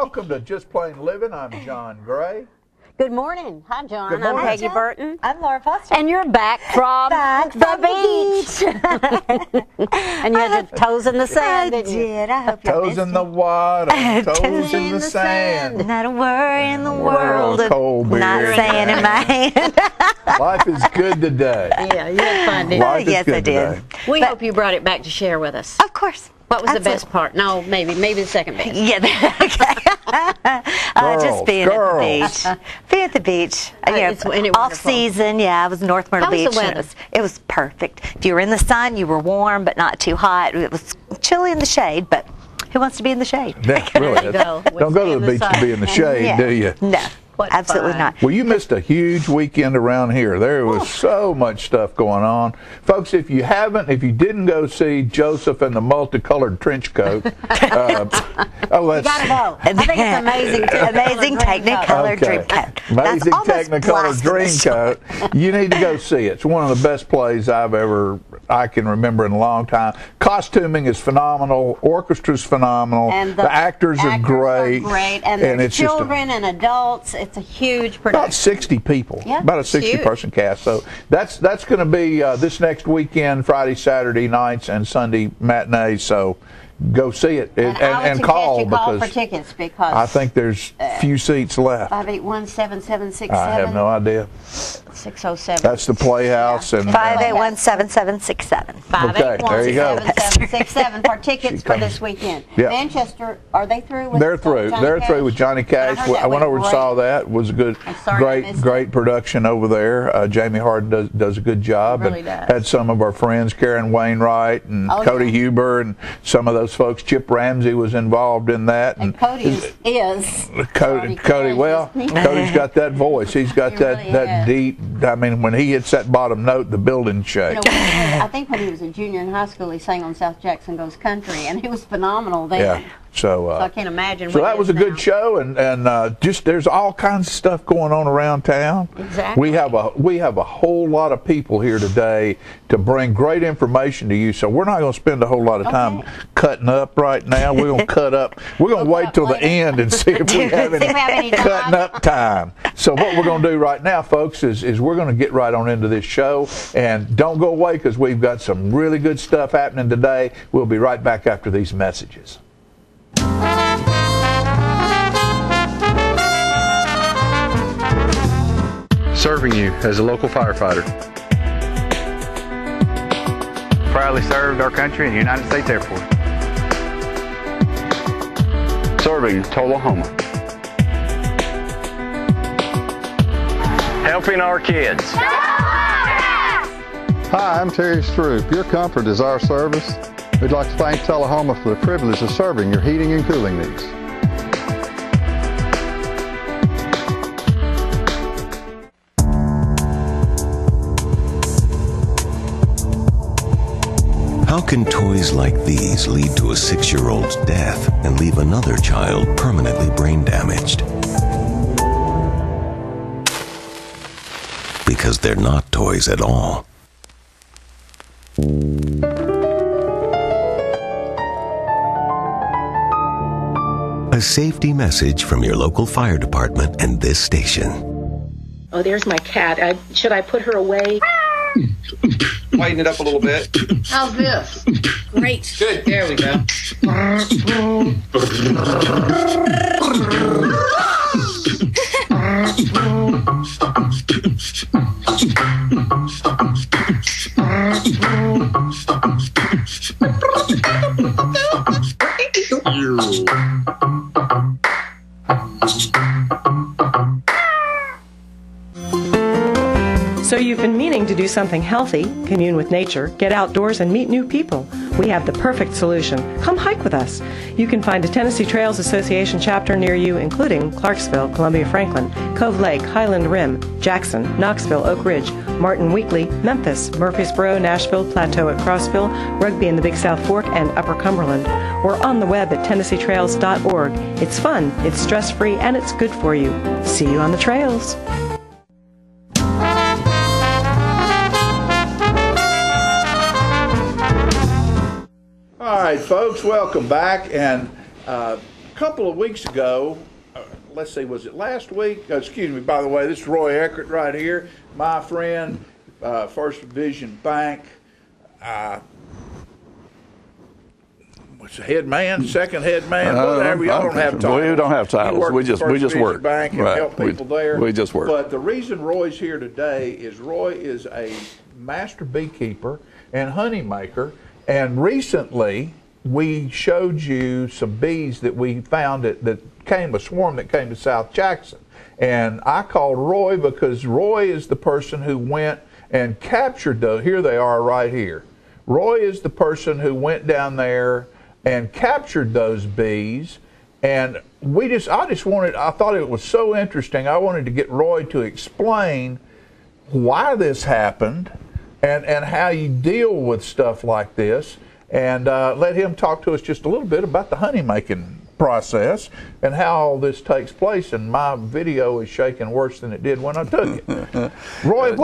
Welcome to Just Plain Living. I'm John Gray. Good morning. Hi, John. Good morning. I'm Peggy Burton. I'm Laura Foster. And you're back from the beach. And you had your toes in the sand, didn't you? I hope you Toes in the water, toes in the sand. Not a worry in the world. Cold beer. Not saying in my hand. Life is good today. Yeah, you had fun, didn't Life is Yes, good I did. today. We hope you brought it back to share with us. Of course. What was the Absolutely. best part? No, maybe the second best. Yeah, just being at the beach. Being at the beach. Isn't it Off wonderful? season, yeah, I was North Myrtle How was the Beach. And weather? it was perfect. If you were in the sun, you were warm, but not too hot. It was chilly in the shade, but who wants to be in the shade? Yeah, really. There you go. Don't go to the beach to be in the shade, Yeah. do you? No, What absolutely fun. not. Well, you missed a huge weekend around here. There was so much stuff going on. Folks, if you didn't go see Joseph in the multicolored trench coat, You gotta go. I think it's amazing. Amazing Technicolor dream coat. Amazing That's almost Technicolor dream blasphemous. coat. You need to go see it. It's one of the best plays I can remember in a long time. Costuming is phenomenal. Orchestra's phenomenal. And the actors are great. And there's it's just children and adults. It's a huge about production. 60 people. Yeah, About a it's huge. 60-person cast. So that's going to be this next weekend, Friday, Saturday nights, and Sunday matinees. So go see it And I would call suggest you call because for tickets because I think there's few seats left. 581-7767. I have no idea. 607. That's the Playhouse and 581-7767. Okay, there you go. 581-7767 for tickets for comes. this weekend. Yeah. Manchester, are they through with They're through. Johnny They're Cash? through with Johnny Cash. I I went over and saw that. It was a good, I'm sorry I missed great production over there. Jamie Harden does a good job. He really and does. Had some of our friends, Karen Wainwright and Oh, Cody yeah. Huber, and some of those folks. Chip Ramsey was involved in that. And Cody is Cody, Cash, well, isn't he? Cody's got that voice. He's got He that really has. deep. I mean, when he hits that bottom note, the building shakes. I think when he was a junior in high school, he sang on South Jackson Goes Country, and he was phenomenal then. Yeah. So I can't imagine. So what that he was a is good now. show, and just there's all kinds of stuff going on around town. Exactly. We have a whole lot of people here today to bring great information to you. So we're not going to spend a whole lot of time cutting up right now. We're going to cut up. We're going to wait till the end and see if we have any cutting up time. So what we're going to do right now, folks, is we're going to get right on into this show, and don't go away because we've got some really good stuff happening today. We'll be right back after these messages. Serving you as a local firefighter. Proudly served our country in the United States Air Force. Serving Tullahoma. Helping our kids. Hi, I'm Terry Stroop. Your comfort is our service. We'd like to thank Tullahoma for the privilege of serving your heating and cooling needs. How can toys like these lead to a 6-year-old's death and leave another child permanently brain damaged? Because they're not toys at all. A safety message from your local fire department and this station. Oh, there's my cat. Should I put her away? Lighten it up a little bit. How's this? Great. Good. There we go. So you've been meaning to do something healthy, commune with nature, get outdoors, and meet new people. We have the perfect solution. Come hike with us. You can find a Tennessee Trails Association chapter near you, including Clarksville, Columbia Franklin, Cove Lake, Highland Rim, Jackson, Knoxville, Oak Ridge, Martin Weakley, Memphis, Murfreesboro, Nashville, Plateau at Crossville, Rugby in the Big South Fork, and Upper Cumberland. We're on the web at TennesseeTrails.org. It's fun, it's stress-free, and it's good for you. See you on the trails. All right, folks, welcome back. And couple of weeks ago, let's see, was it last week? Excuse me, by the way, this is Roy Eckert right here, my friend, First Division Bank. What's the head man, second head man, whatever. Y'all don't have titles. We don't have titles. We just work. Bank and help people there. We just work. But the reason Roy's here today is Roy is a master beekeeper and honey maker, and recently we showed you some bees that we found a swarm that came to South Jackson. And I called Roy because Roy is the person who went and captured those. Here they are right here. Roy is the person who went down there and captured those bees. And I thought it was so interesting. I wanted to get Roy to explain why this happened and how you deal with stuff like this. And let him talk to us just a little bit about the honey making process and how all this takes place. And my video is shaking worse than it did when I took it. Roy,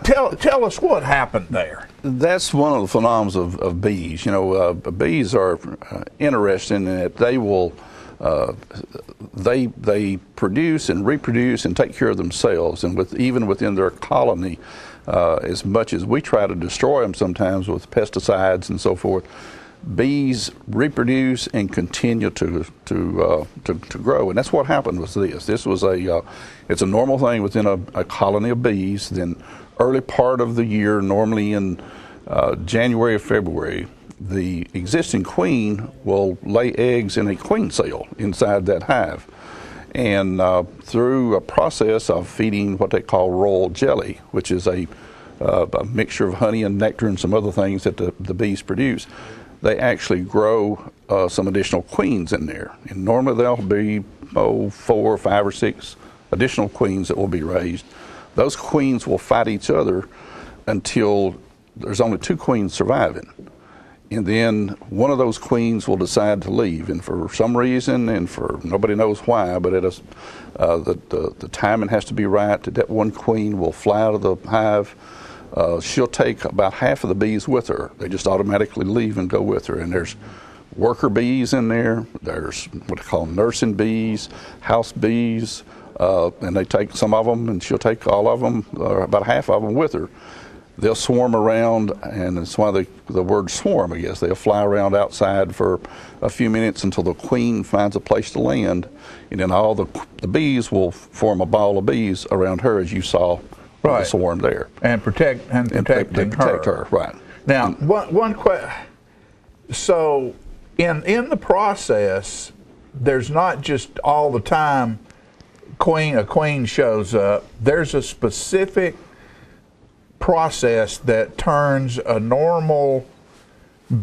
tell us what happened there. That's one of the phenomena of bees. You know, bees are interesting in that they will they produce and reproduce and take care of themselves, and even within their colony. As much as we try to destroy them sometimes with pesticides and so forth, bees reproduce and continue to grow, and that's what happened with this. This was it's a normal thing within a colony of bees. Then early part of the year, normally in January or February, the existing queen will lay eggs in a queen cell inside that hive. And through a process of feeding what they call royal jelly, which is a mixture of honey and nectar and some other things that the bees produce, they actually grow some additional queens in there. And normally there'll be 4 or 5 or 6 additional queens that will be raised. Those queens will fight each other until there's only 2 queens surviving. And then one of those queens will decide to leave, and for some reason, and for nobody knows why, but the timing has to be right. That one queen will fly out of the hive. She'll take about half of the bees with her. They just automatically leave and go with her. And there's worker bees in there. There's what they call nursing bees, house bees, and they take some of them, and she'll take all of them, about half of them with her. They'll swarm around, and that's why the word swarm, I guess. They'll fly around outside for a few minutes until the queen finds a place to land, and then all the bees will form a ball of bees around her, as you saw the swarm there. And protect her. Right. Now, one question. So, in the process, there's not just all the time a queen shows up. There's a specific process that turns a normal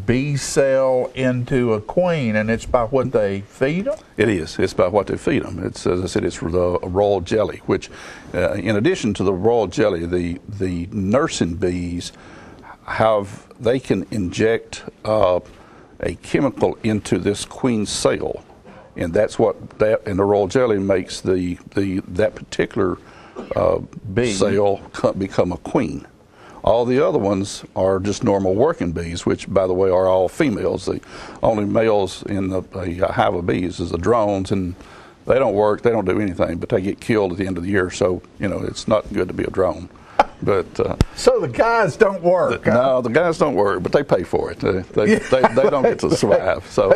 bee cell into a queen, and it's by what they feed them? It is. It's by what they feed them. It's, as I said, it's the royal jelly, which in addition to the royal jelly, the nursing bees they can inject a chemical into this queen cell, and that's what the royal jelly makes that particular bee cell become a queen. All the other ones are just normal working bees, which, by the way, are all females. The only males in a hive of bees is the drones, and they don't work, they don't do anything, but they get killed at the end of the year, so, it's not good to be a drone. But so the guys don't work? No, the guys don't work, but they pay for it. They don't get to survive. So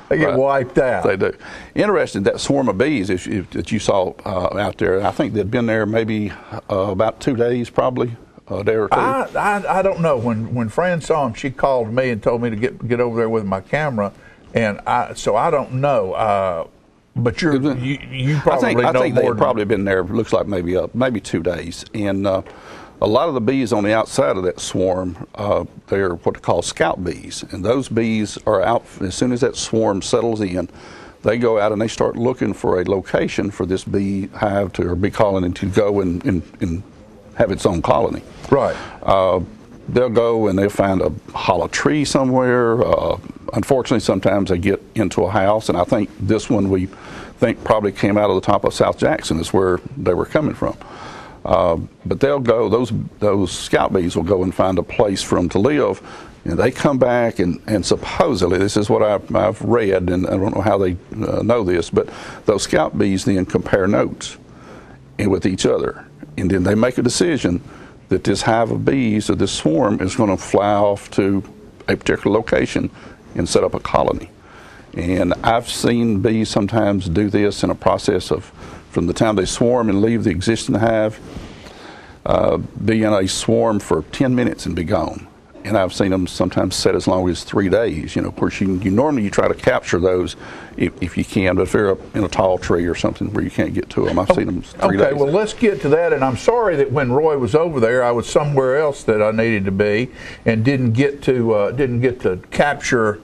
they get wiped out. They do. Interesting, that swarm of bees that you saw out there, I think they'd been there maybe about 2 days probably. A day or two. I don't know. When Fran saw him, she called me and told me to get over there with my camera, and so I don't know. But you probably know more. I think they've probably been there. Looks like maybe 2 days, and a lot of the bees on the outside of that swarm, they're what they call scout bees, and those bees are out as soon as that swarm settles in. They go out and they start looking for a location for this bee hive or bee colony to go and have its own colony. Right. They'll go and they'll find a hollow tree somewhere. Unfortunately, sometimes they get into a house, and I think this one we think probably came out of the top of South Jackson is where they were coming from. But they'll go, those scout bees will go and find a place for them to live, And they come back, and supposedly, this is what I've read, and I don't know how they know this, but those scout bees then compare notes with each other. And then they make a decision that this hive of bees or this swarm is going to fly off to a particular location and set up a colony. And I've seen bees sometimes do this in a process of, from the time they swarm and leave the existing hive, be in a swarm for 10 minutes and be gone. And I've seen them sometimes set as long as 3 days. You know, of course, you normally you try to capture those if you can, but if they're up in a tall tree or something where you can't get to them, I've seen them 3 days. Okay, well, let's get to that. And I'm sorry that when Roy was over there, I was somewhere else that I needed to be, and didn't get to capture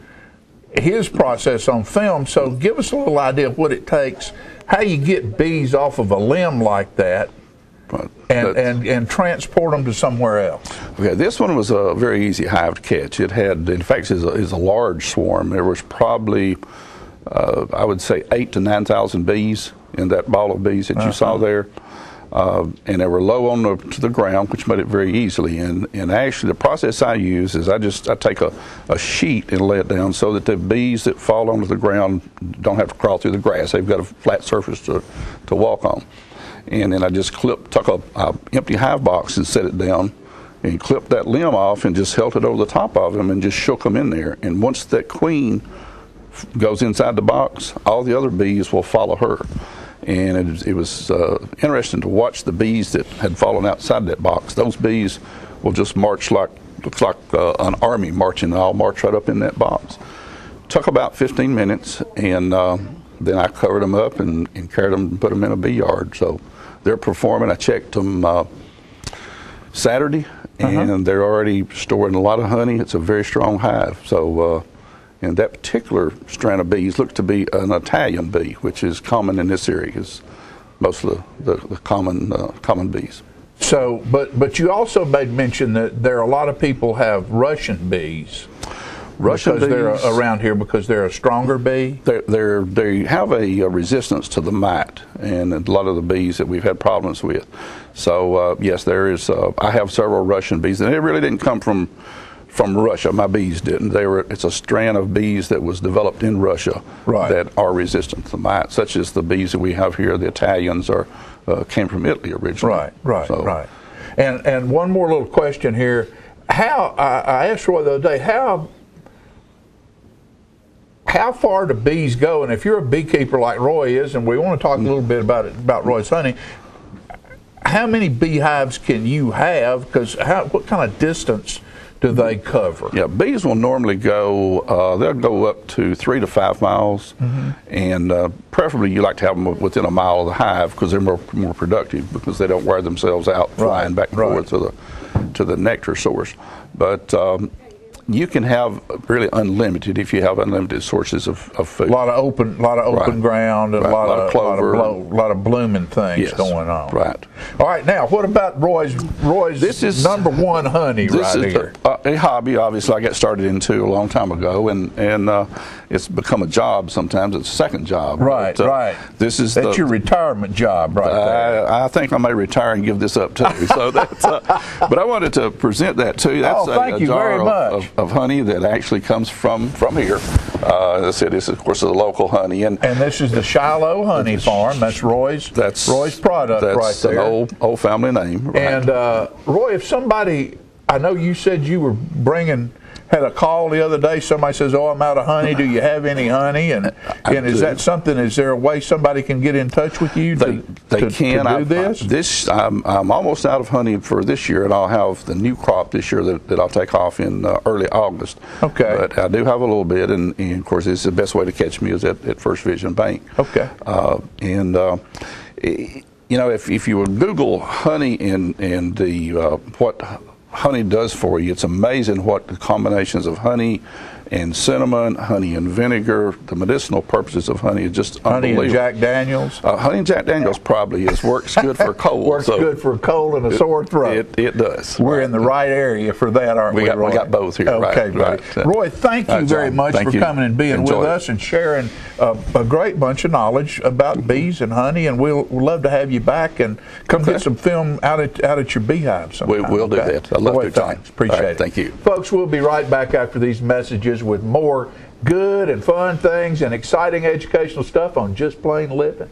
his process on film. So give us a little idea of what it takes, how you get bees off of a limb like that, and transport them to somewhere else. Okay, this one was a very easy hive to catch. It had, in fact, is a large swarm. There was probably, I would say, 8,000 to 9,000 bees in that ball of bees that you saw there. And they were low to the ground, which made it very easily. And actually, the process I use is I take a sheet and lay it down so that the bees that fall onto the ground don't have to crawl through the grass. They've got a flat surface to walk on. And then I just took a empty hive box and set it down and clipped that limb off and just held it over the top of them and just shook them in there. And once that queen goes inside the box, all the other bees will follow her. And it was interesting to watch the bees that had fallen outside that box. Those bees will just march looks like an army marching. They all march right up in that box. Took about 15 minutes, and then I covered them up and carried them and put them in a bee yard. So they're performing. I checked them Saturday, and they're already storing a lot of honey. It's a very strong hive. So, and that particular strand of bees looks to be an Italian bee, which is common in this area, because most of the common bees. So, but you also made mention that there are a lot of people have Russian bees. Because they're around here because they're a stronger bee? They have a resistance to the mite, and a lot of the bees that we've had problems with. So, yes, there is. I have several Russian bees, and they really didn't come from Russia. My bees didn't. It's a strand of bees that was developed in Russia that are resistant to the mite, such as the bees that we have here. The Italians came from Italy originally. Right. And one more little question here. I asked Roy the other day, how far do bees go? And if you're a beekeeper like Roy is, and we want to talk a little bit about Roy's honey, how many beehives can you have? Because what kind of distance do they cover? Yeah, bees will normally go, they'll go up to 3 to 5 miles, and preferably you like to have them within a mile of the hive because they're more productive, because they don't wear themselves out flying back and forth to the nectar source. But you can have really unlimited if you have unlimited sources of food. A lot of open ground and a lot of clover, a lot of blooming things going on. Right. All right. Now, what about Roy's? This is number one honey right here. A hobby, obviously, I got started into a long time ago, and it's become a job. Sometimes it's a second job. Right. That's your retirement job, right there. I think I may retire and give this up too. So that's. But I wanted to present that to you. That's thank you very much. Of honey that actually comes from here. As I said, this of course is a local honey, and this is the Shiloh Honey Farm. That's Roy's product right there. That's an old family name. Right. And Roy, if somebody, I know you said you were had a call the other day. Somebody says, "Oh, I'm out of honey. Do you have any honey?" And is that something? Is there a way somebody can get in touch with you to do this? I'm almost out of honey for this year, and I'll have the new crop this year that I'll take off in early August. Okay. But I do have a little bit, and of course, this is the best way to catch me is at First Vision Bank. Okay. You know, if you would Google honey and the what honey does for you, it's amazing what the combinations of honey and cinnamon, honey and vinegar, the medicinal purposes of honey is just unbelievable. Honey and Jack Daniels? Honey and Jack Daniels probably works good for a cold. Works good for a cold and a sore throat. It does. We're in the right area for that, aren't we, Roy? We got both here. Okay, right. Roy, thank you very much for coming and being with us and sharing a great bunch of knowledge about bees and honey, and we'll love to have you back and come get some film out at your beehive sometime. We'll do that. love Boy, to, Tom. thanks. Appreciate All right, it. Thank you. Folks, we'll be right back after these messages with more good and fun things and exciting educational stuff on Just Plain Living.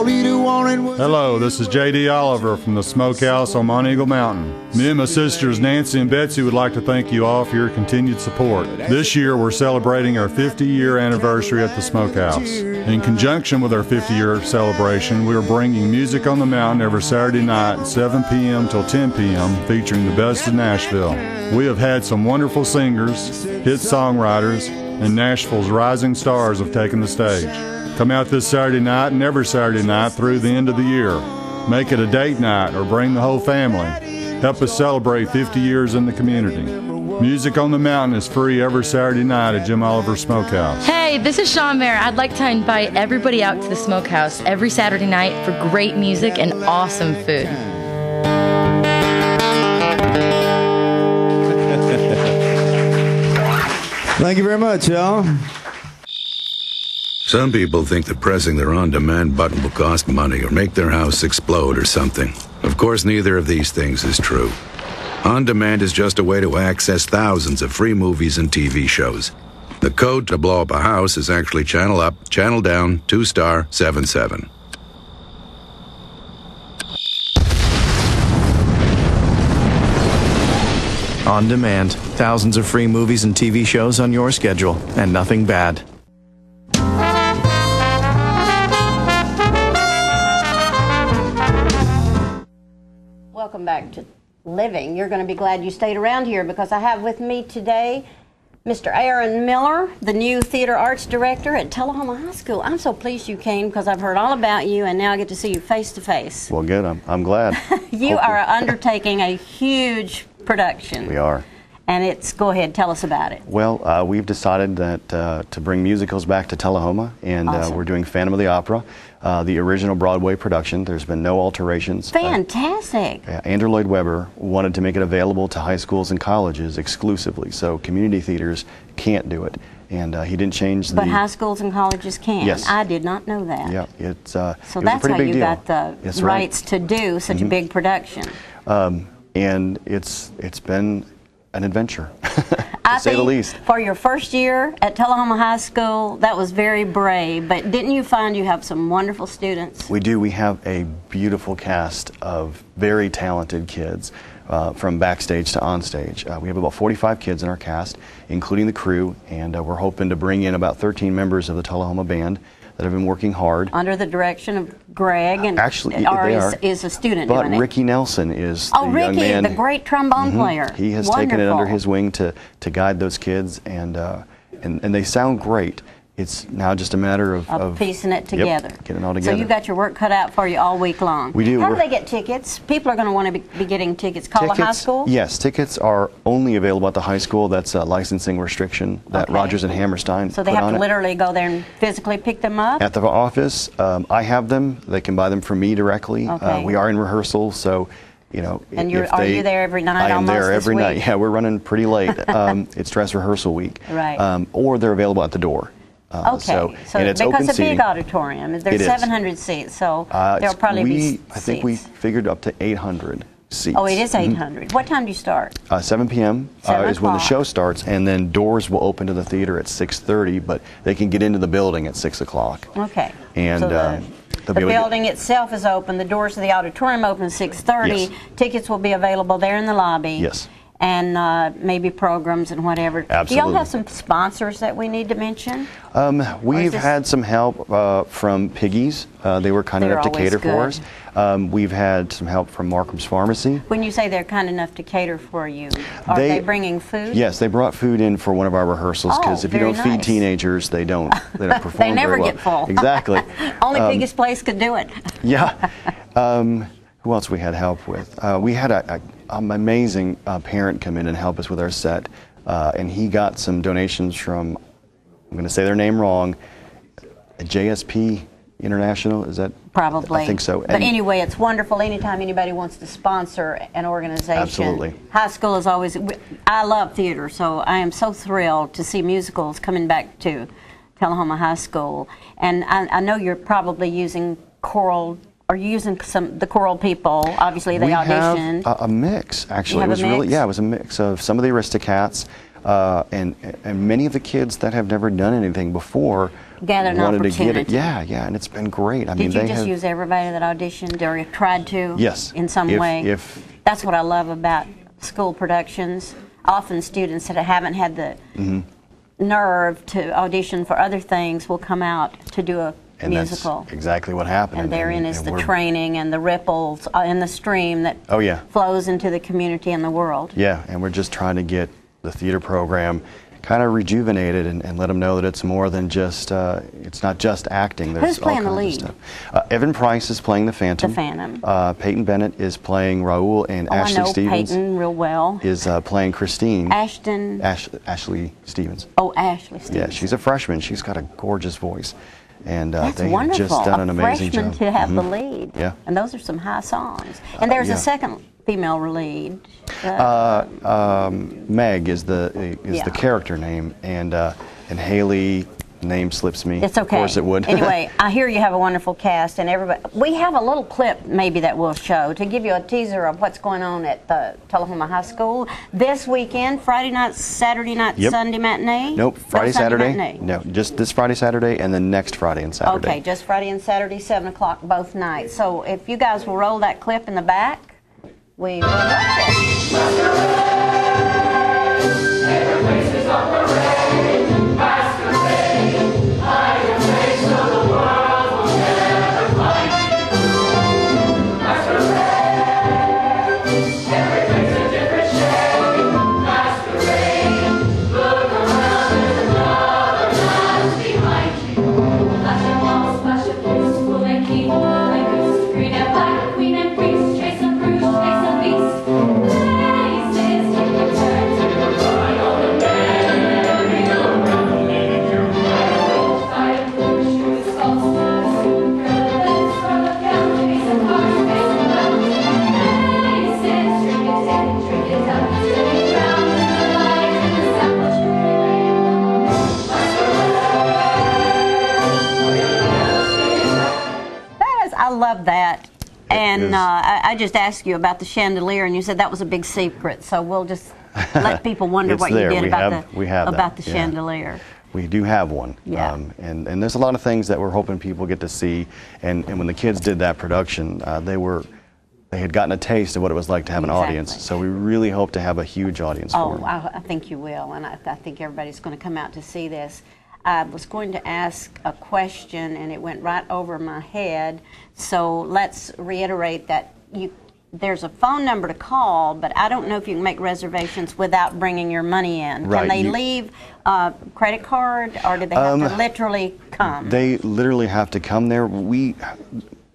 Hello, this is J.D. Oliver from the Smokehouse on Mount Eagle Mountain. Me and my sisters Nancy and Betsy would like to thank you all for your continued support. This year we're celebrating our 50-year anniversary at the Smokehouse. In conjunction with our 50-year celebration, we are bringing Music on the Mountain every Saturday night, 7 p.m. till 10 p.m., featuring the best of Nashville. We have had some wonderful singers, hit songwriters, and Nashville's rising stars have taken the stage. Come out this Saturday night and every Saturday night through the end of the year. Make it a date night or bring the whole family. Help us celebrate 50 years in the community. Music on the Mountain is free every Saturday night at Jim Oliver Smokehouse. Hey, this is Sean Mayer. I'd like to invite everybody out to the Smokehouse every Saturday night for great music and awesome food. Thank you very much, y'all. Some people think that pressing their on-demand button will cost money or make their house explode or something. Of course, neither of these things is true. On-demand is just a way to access thousands of free movies and TV shows. The code to blow up a house is actually channel up, channel down, 2*77. On demand, thousands of free movies and TV shows on your schedule, and nothing bad. Welcome back to Living. You're going to be glad you stayed around here because I have with me today Mr. Aaron Miller, the new theater arts director at Tullahoma High School. I'm so pleased you came because I've heard all about you and now I get to see you face to face. Well, good. I'm glad. You are undertaking a huge production. We are. And it's, go ahead, tell us about it. Well, we've decided that to bring musicals back to Tullahoma, and Awesome. we're doing Phantom of the Opera, the original Broadway production. There's been no alterations. Fantastic. Andrew Lloyd Webber wanted to make it available to high schools and colleges exclusively, so community theaters can't do it. And he didn't change the... But high schools and colleges can. Yes. I did not know that. Yeah, it's So it was that's a pretty how big you deal. got the That's right. rights to do such a big production. And it's been an adventure, I to say the think least. for your first year at Tullahoma High School, that was very brave. But didn't you find you have some wonderful students? We do. We have a beautiful cast of very talented kids from backstage to onstage. We have about 45 kids in our cast, including the crew, and we're hoping to bring in about 13 members of the Tullahoma Band that have been working hard. Under the direction of Greg, and Actually, or they is, are. is a student But doing it? Ricky Nelson is the young Ricky, man. the great trombone player. He has Wonderful. taken it under his wing to guide those kids, and they sound great. It's now just a matter of piecing it together. Yep, getting it all together. So you've got your work cut out for you all week long. We do. How do they get tickets? People are going to want to be getting tickets. Call the high school? Yes, tickets are only available at the high school. That's a licensing restriction that Okay. Rogers and Hammerstein So they put have on to it. literally go there and physically pick them up? At the office, I have them. They can buy them from me directly. Okay. We are in rehearsal, so you know. And if are they- you there every night I am almost there this every night. week? Yeah, we're running pretty late. It's dress rehearsal week. Right. Or they're available at the door. Okay, So, and it's because open a seating. big auditorium, there's It is. 700 seats, so there'll probably be I think we seats. figured up to 800 seats. Oh, it is 800. What time do you start? 7 p.m. 7 is when the o'clock. show starts, and then doors will open to the theater at 6:30, but they can get into the building at 6 o'clock. Okay. And So they'll the be able to get- building itself is open. The doors to the auditorium open at 6:30. Yes. Tickets will be available there in the lobby. Yes. And maybe programs and whatever. Do Absolutely. y'all have some sponsors that we need to mention? We've this- had some help from Piggies. They were kind They're enough to always cater for good. us. We've had some help from Markham's Pharmacy. When you say they're kind enough to cater for you, are they bringing food? Yes, they brought food in for one of our rehearsals because Oh, if you very don't feed nice. teenagers, they don't perform They never very well. get full. Exactly. Only Piggy's Place could do it. Yeah. Who else we had help with? We had an amazing parent come in and help us with our set, and he got some donations from, I'm going to say their name wrong, JSP International, is that? Probably. I think so. But And- anyway, it's wonderful anytime anybody wants to sponsor an organization. Absolutely. High school is always, I love theater, so I am so thrilled to see musicals coming back to Tullahoma High School. And I know you're probably using choral. Are you using the choral people? Obviously, they auditioned. We have a mix, actually. You have a mix? It was a mix of some of the Aristocats and many of the kids that have never done anything before. Gather an wanted opportunity. To get it. Yeah, and it's been great. I mean, Did you they just have, use everybody that auditioned or tried to? Yes. In some way? That's what I love about school productions. Often students that haven't had the nerve to audition for other things will come out to do a musical. That's exactly what happened. And therein is the training and the ripples in the stream that flows into the community and the world. Yeah, and we're just trying to get the theater program kind of rejuvenated and let them know that it's more than just, it's not just acting. There's Who's playing the lead? Stuff. Evan Price is playing the Phantom. The Phantom. Peyton Bennett is playing Raoul, and Ashley I know Stevens Peyton real well. is playing Christine. Ashley Stevens. Oh, Ashley Stevens. Yeah, she's a freshman. She's got a gorgeous voice. And That's they wonderful. have just done an amazing freshman job. to have the lead. Yeah. And those are some high songs. And there's a second female lead. Meg is the character name, and Haley, name slips me. It's okay. Of course it would. Anyway, I hear you have a wonderful cast, and everybody. We have a little clip maybe that we'll show to give you a teaser of what's going on at the Tullahoma High School this weekend. Friday night, Saturday night, Sunday matinee. Nope, Friday, Saturday. Matinee. No, just this Friday, Saturday, and then next Friday and Saturday. Okay, just Friday and Saturday, 7 o'clock both nights. So if you guys will roll that clip in the back, we will watch it. I love that. And I just asked you about the chandelier, and you said that was a big secret. So we'll just let people wonder what you did about the chandelier. We do have one. Yeah. And there's a lot of things that we're hoping people get to see. And when the kids did that production, they had gotten a taste of what it was like to have an audience. So we really hope to have a huge audience for them. I think you will, and I think everybody's going to come out to see this. I was going to ask a question, and it went right over my head. So let's reiterate that there's a phone number to call, but I don't know if you can make reservations without bringing your money in. Right. Can they leave a credit card, or do they have to literally come? They literally have to come there.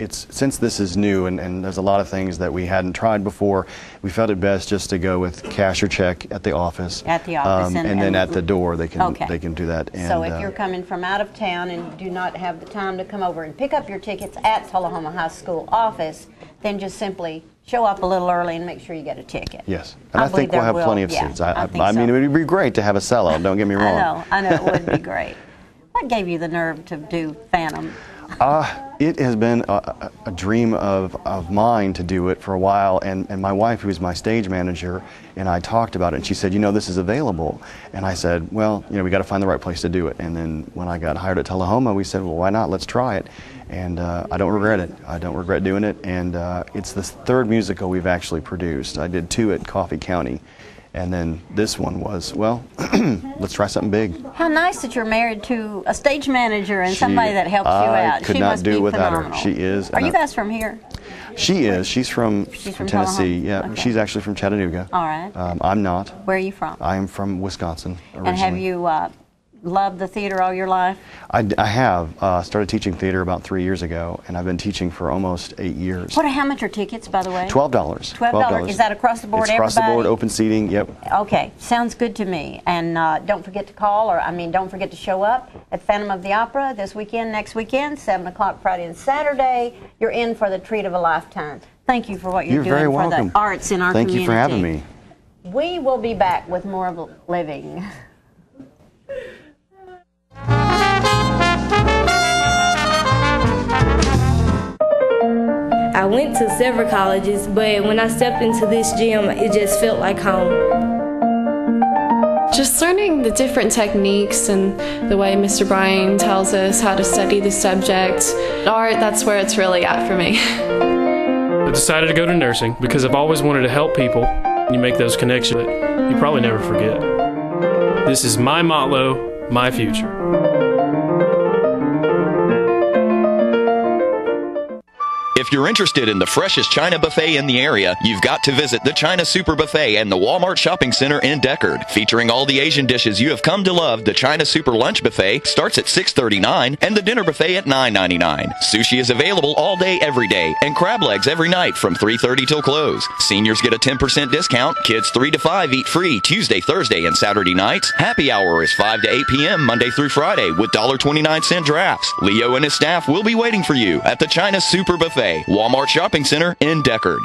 Since this is new and there's a lot of things that we hadn't tried before, we felt it best just to go with cash or check at the office. At the office. And then at the door they can do that. And, so if you're coming from out of town and do not have the time to come over and pick up your tickets at Tullahoma High School office, then just simply show up a little early and make sure you get a ticket. Yes. And I think we'll have plenty of seats. I mean, it would be great to have a sellout, don't get me wrong. I know it would be great. What gave you the nerve to do Phantom? It has been a dream of mine to do it for a while, and my wife, who is my stage manager, and I talked about it, and she said, this is available. And I said, well, we got to find the right place to do it. And then when I got hired at Tullahoma, we said, well, why not? Let's try it. And I don't regret it. I don't regret doing it. And it's the third musical we've actually produced. I did 2 at Coffee County. And then this one was, well, let's try something big. How nice that you're married to a stage manager and somebody that helps you out. I could not do without her. She is. Are you guys from here? She is. She's from Tennessee. Yeah, okay. She's actually from Chattanooga. All right. I'm not. Where are you from? I am from Wisconsin originally. And have you loved the theater all your life? I have. Started teaching theater about 3 years ago, and I've been teaching for almost 8 years. How much are tickets, by the way? $12. $12. Is that across the board? It's across the board, open seating. Yep. Okay, sounds good to me. And don't forget to call, don't forget to show up at Phantom of the Opera this weekend, next weekend, 7 o'clock Friday and Saturday. You're in for the treat of a lifetime. Thank you for what you're doing for the arts in our community. Thank you for having me. We will be back with more of Living. I went to several colleges, but when I stepped into this gym, it just felt like home. Just learning the different techniques and the way Mr. Bryan tells us how to study the subject. Art, that's where it's really at for me. I decided to go to nursing because I've always wanted to help people. You make those connections that you probably never forget. This is my motto, my future. If you're interested in the freshest China buffet in the area, you've got to visit the China Super Buffet and the Walmart Shopping Center in Deckard. Featuring all the Asian dishes you have come to love, the China Super Lunch Buffet starts at $6.39 and the dinner buffet at $9.99. Sushi is available all day, every day, and crab legs every night from 3:30 till close. Seniors get a 10% discount. Kids 3 to 5 eat free Tuesday, Thursday, and Saturday nights. Happy hour is 5 to 8 p.m. Monday through Friday with $1.29 drafts. Leo and his staff will be waiting for you at the China Super Buffet, Walmart Shopping Center in Deckard.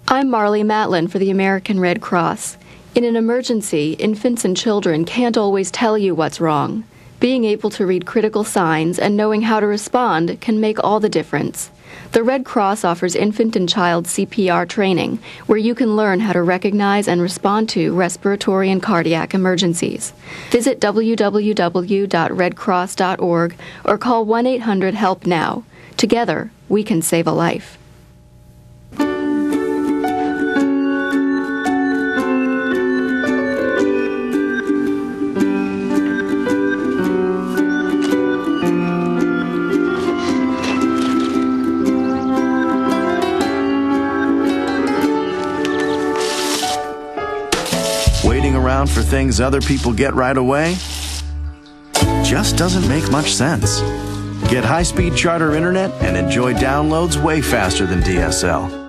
I'm Marley Matlin for the American Red Cross. In an emergency, infants and children can't always tell you what's wrong. Being able to read critical signs and knowing how to respond can make all the difference. The Red Cross offers infant and child CPR training, where you can learn how to recognize and respond to respiratory and cardiac emergencies. Visit www.redcross.org or call 1-800-HELP-NOW. Together, we can save a life. For things other people get right away just doesn't make much sense. Get high-speed Charter internet and enjoy downloads way faster than DSL.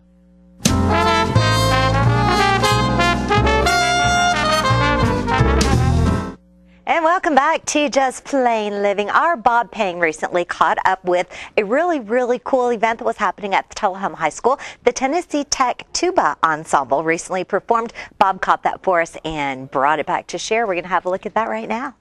And welcome back to Just Plain Living. Our Bob Pang recently caught up with a really cool event that was happening at the Tullahoma High School. The Tennessee Tech Tuba Ensemble recently performed. Bob caught that for us and brought it back to share. We're going to have a look at that right now.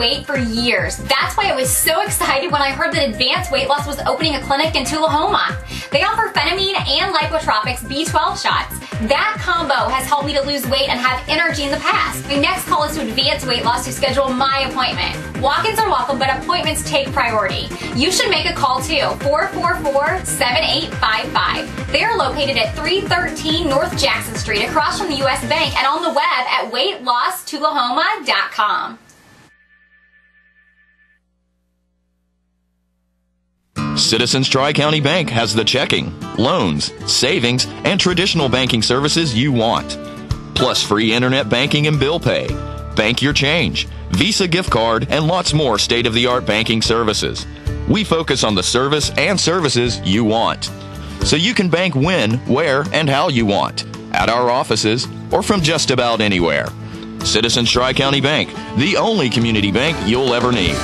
weight for years. That's why I was so excited when I heard that Advanced Weight Loss was opening a clinic in Tullahoma. They offer phenamine and Lipotropics B12 shots. That combo has helped me to lose weight and have energy in the past. My next call is to Advanced Weight Loss to schedule my appointment. Walk-ins are welcome, but appointments take priority. You should make a call too, 444-7855. They are located at 313 North Jackson Street, across from the U.S. Bank, and on the web at weightlosstullahoma.com. Citizens Tri-County Bank has the checking, loans, savings, and traditional banking services you want. Plus free internet banking and bill pay, bank your change, Visa gift card, and lots more state-of-the-art banking services. We focus on the service and services you want. So you can bank when, where, and how you want. At our offices, or from just about anywhere. Citizens Tri-County Bank, the only community bank you'll ever need.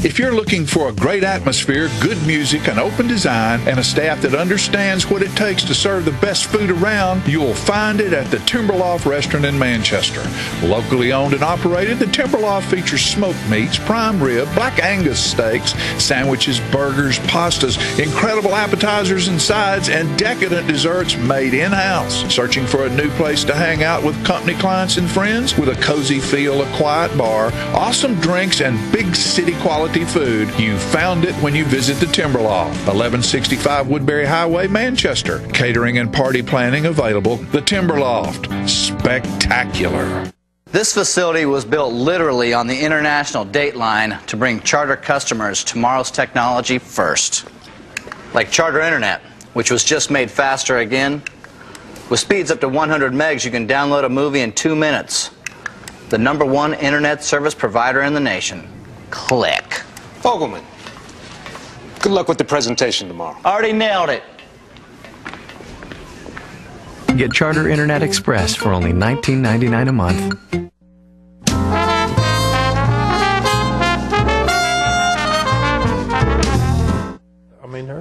If you're looking for a great atmosphere, good music, an open design, and a staff that understands what it takes to serve the best food around, you'll find it at the Timberloft Restaurant in Manchester. Locally owned and operated, the Timberloft features smoked meats, prime rib, black Angus steaks, sandwiches, burgers, pastas, incredible appetizers and sides, and decadent desserts made in-house. Searching for a new place to hang out with company clients and friends? With a cozy feel, a quiet bar, awesome drinks, and big city quality food, you found it when you visit the Timberloft, 1165 Woodbury Highway, Manchester. Catering and party planning available. The Timberloft, spectacular. This facility was built literally on the international date line to bring Charter customers tomorrow's technology first. Like Charter Internet, which was just made faster again. With speeds up to 100 megs, you can download a movie in 2 minutes. The #1 internet service provider in the nation. Click. Fogelman, good luck with the presentation tomorrow. Already nailed it. Get Charter Internet Express for only $19.99 a month.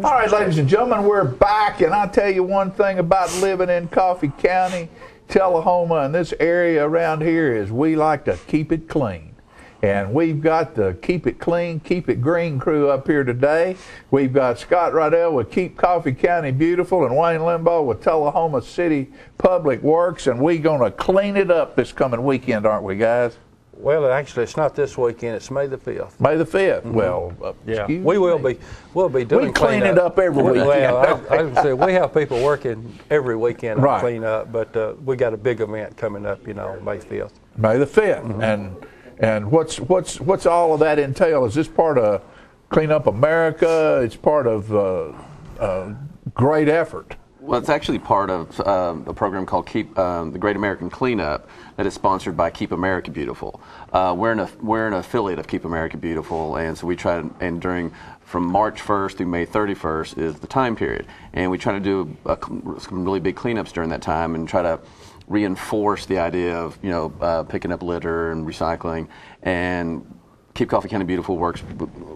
All right, ladies and gentlemen, we're back, and I'll tell you one thing about living in Coffee County, Tullahoma, and this area around here is we like to keep it clean. And we've got the Keep It Clean, Keep It Green crew up here today. We've got Scott Riddell with Keep Coffee County Beautiful and Wayne Limbaugh with Tullahoma City Public Works, and we're going to clean it up this coming weekend, aren't we, guys? Well, actually, it's not this weekend. It's May the 5th. May the 5th. Mm-hmm. Well, yeah, we'll be doing. We clean it up every weekend. Well, I say we have people working every weekend right. to clean up, but we got a big event coming up. You know, May 5th. May the 5th, mm-hmm. And what's all of that entail? Is this part of Clean Up America? It's part of a great effort. Well, it's actually part of a program called Keep the Great American Cleanup that is sponsored by Keep America Beautiful. We're an affiliate of Keep America Beautiful, and so we try to, and from March 1st through May 31st is the time period, and we try to do some really big cleanups during that time and try to reinforce the idea of picking up litter and recycling. And Keep Coffee County Beautiful works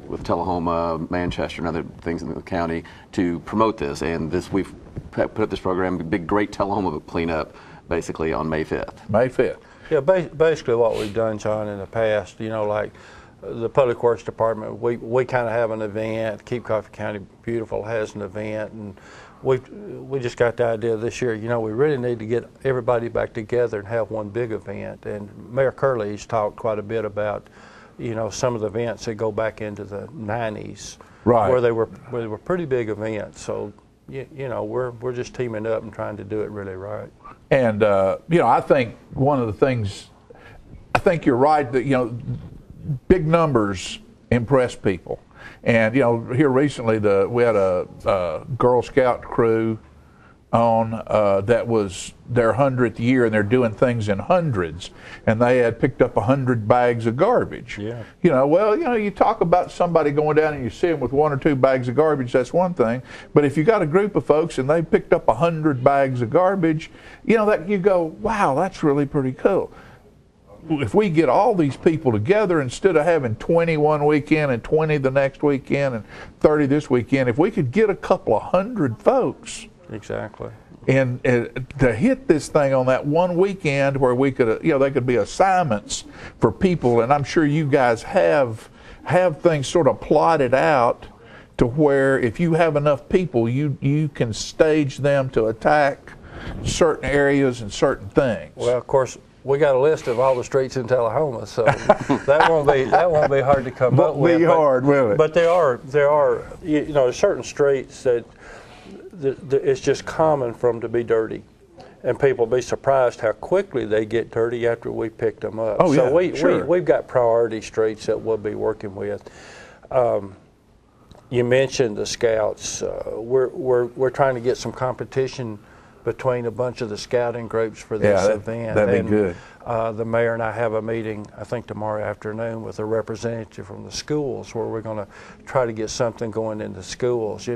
with Tullahoma, Manchester, and other things in the county to promote this. And we've put up this program, big great Tullahoma cleanup, basically on May 5th. May 5th. Yeah, basically what we've done, John, in the past, like the Public Works Department, we kind of have an event. Keep Coffee County Beautiful has an event, and we just got the idea this year, we really need to get everybody back together and have one big event. And Mayor Curley's talked quite a bit about, some of the events that go back into the 90s, right, where they were pretty big events. So, we're just teaming up and trying to do it really right. And I think one of the things, I think you're right that big numbers impress people. And here recently, we had a Girl Scout crew on that was their 100th year, and they're doing things in hundreds, and they had picked up 100 bags of garbage. Yeah. You talk about somebody going down and you see them with 1 or 2 bags of garbage, that's one thing. But if you got a group of folks and they picked up 100 bags of garbage, that you go, wow, that's really pretty cool. If we get all these people together, instead of having 20 one weekend and 20 the next weekend and 30 this weekend, if we could get a couple of 100 folks, exactly, And to hit this thing on that one weekend where we could, they could be assignments for people, and I'm sure you guys have things sort of plotted out to where if you have enough people, you can stage them to attack certain areas and certain things. Well, of course, we got a list of all the streets in Tullahoma, so that won't be hard to come up with. Won't be hard, will it? But there are certain streets that it's just common for them to be dirty, and people be surprised how quickly they get dirty after we pick them up. Oh, so sure. we've got priority streets that we'll be working with. You mentioned the Scouts. We're trying to get some competition between a bunch of the scouting groups for this event. That'd be good. The mayor and I have a meeting, I think tomorrow afternoon, with a representative from the schools where we're going to try to get something going in the schools.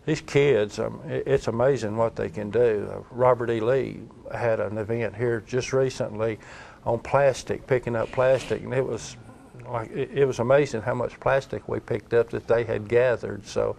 These kids, it's amazing what they can do. Robert E. Lee had an event here just recently on plastic, picking up plastic, and it was amazing how much plastic we picked up that they had gathered. So.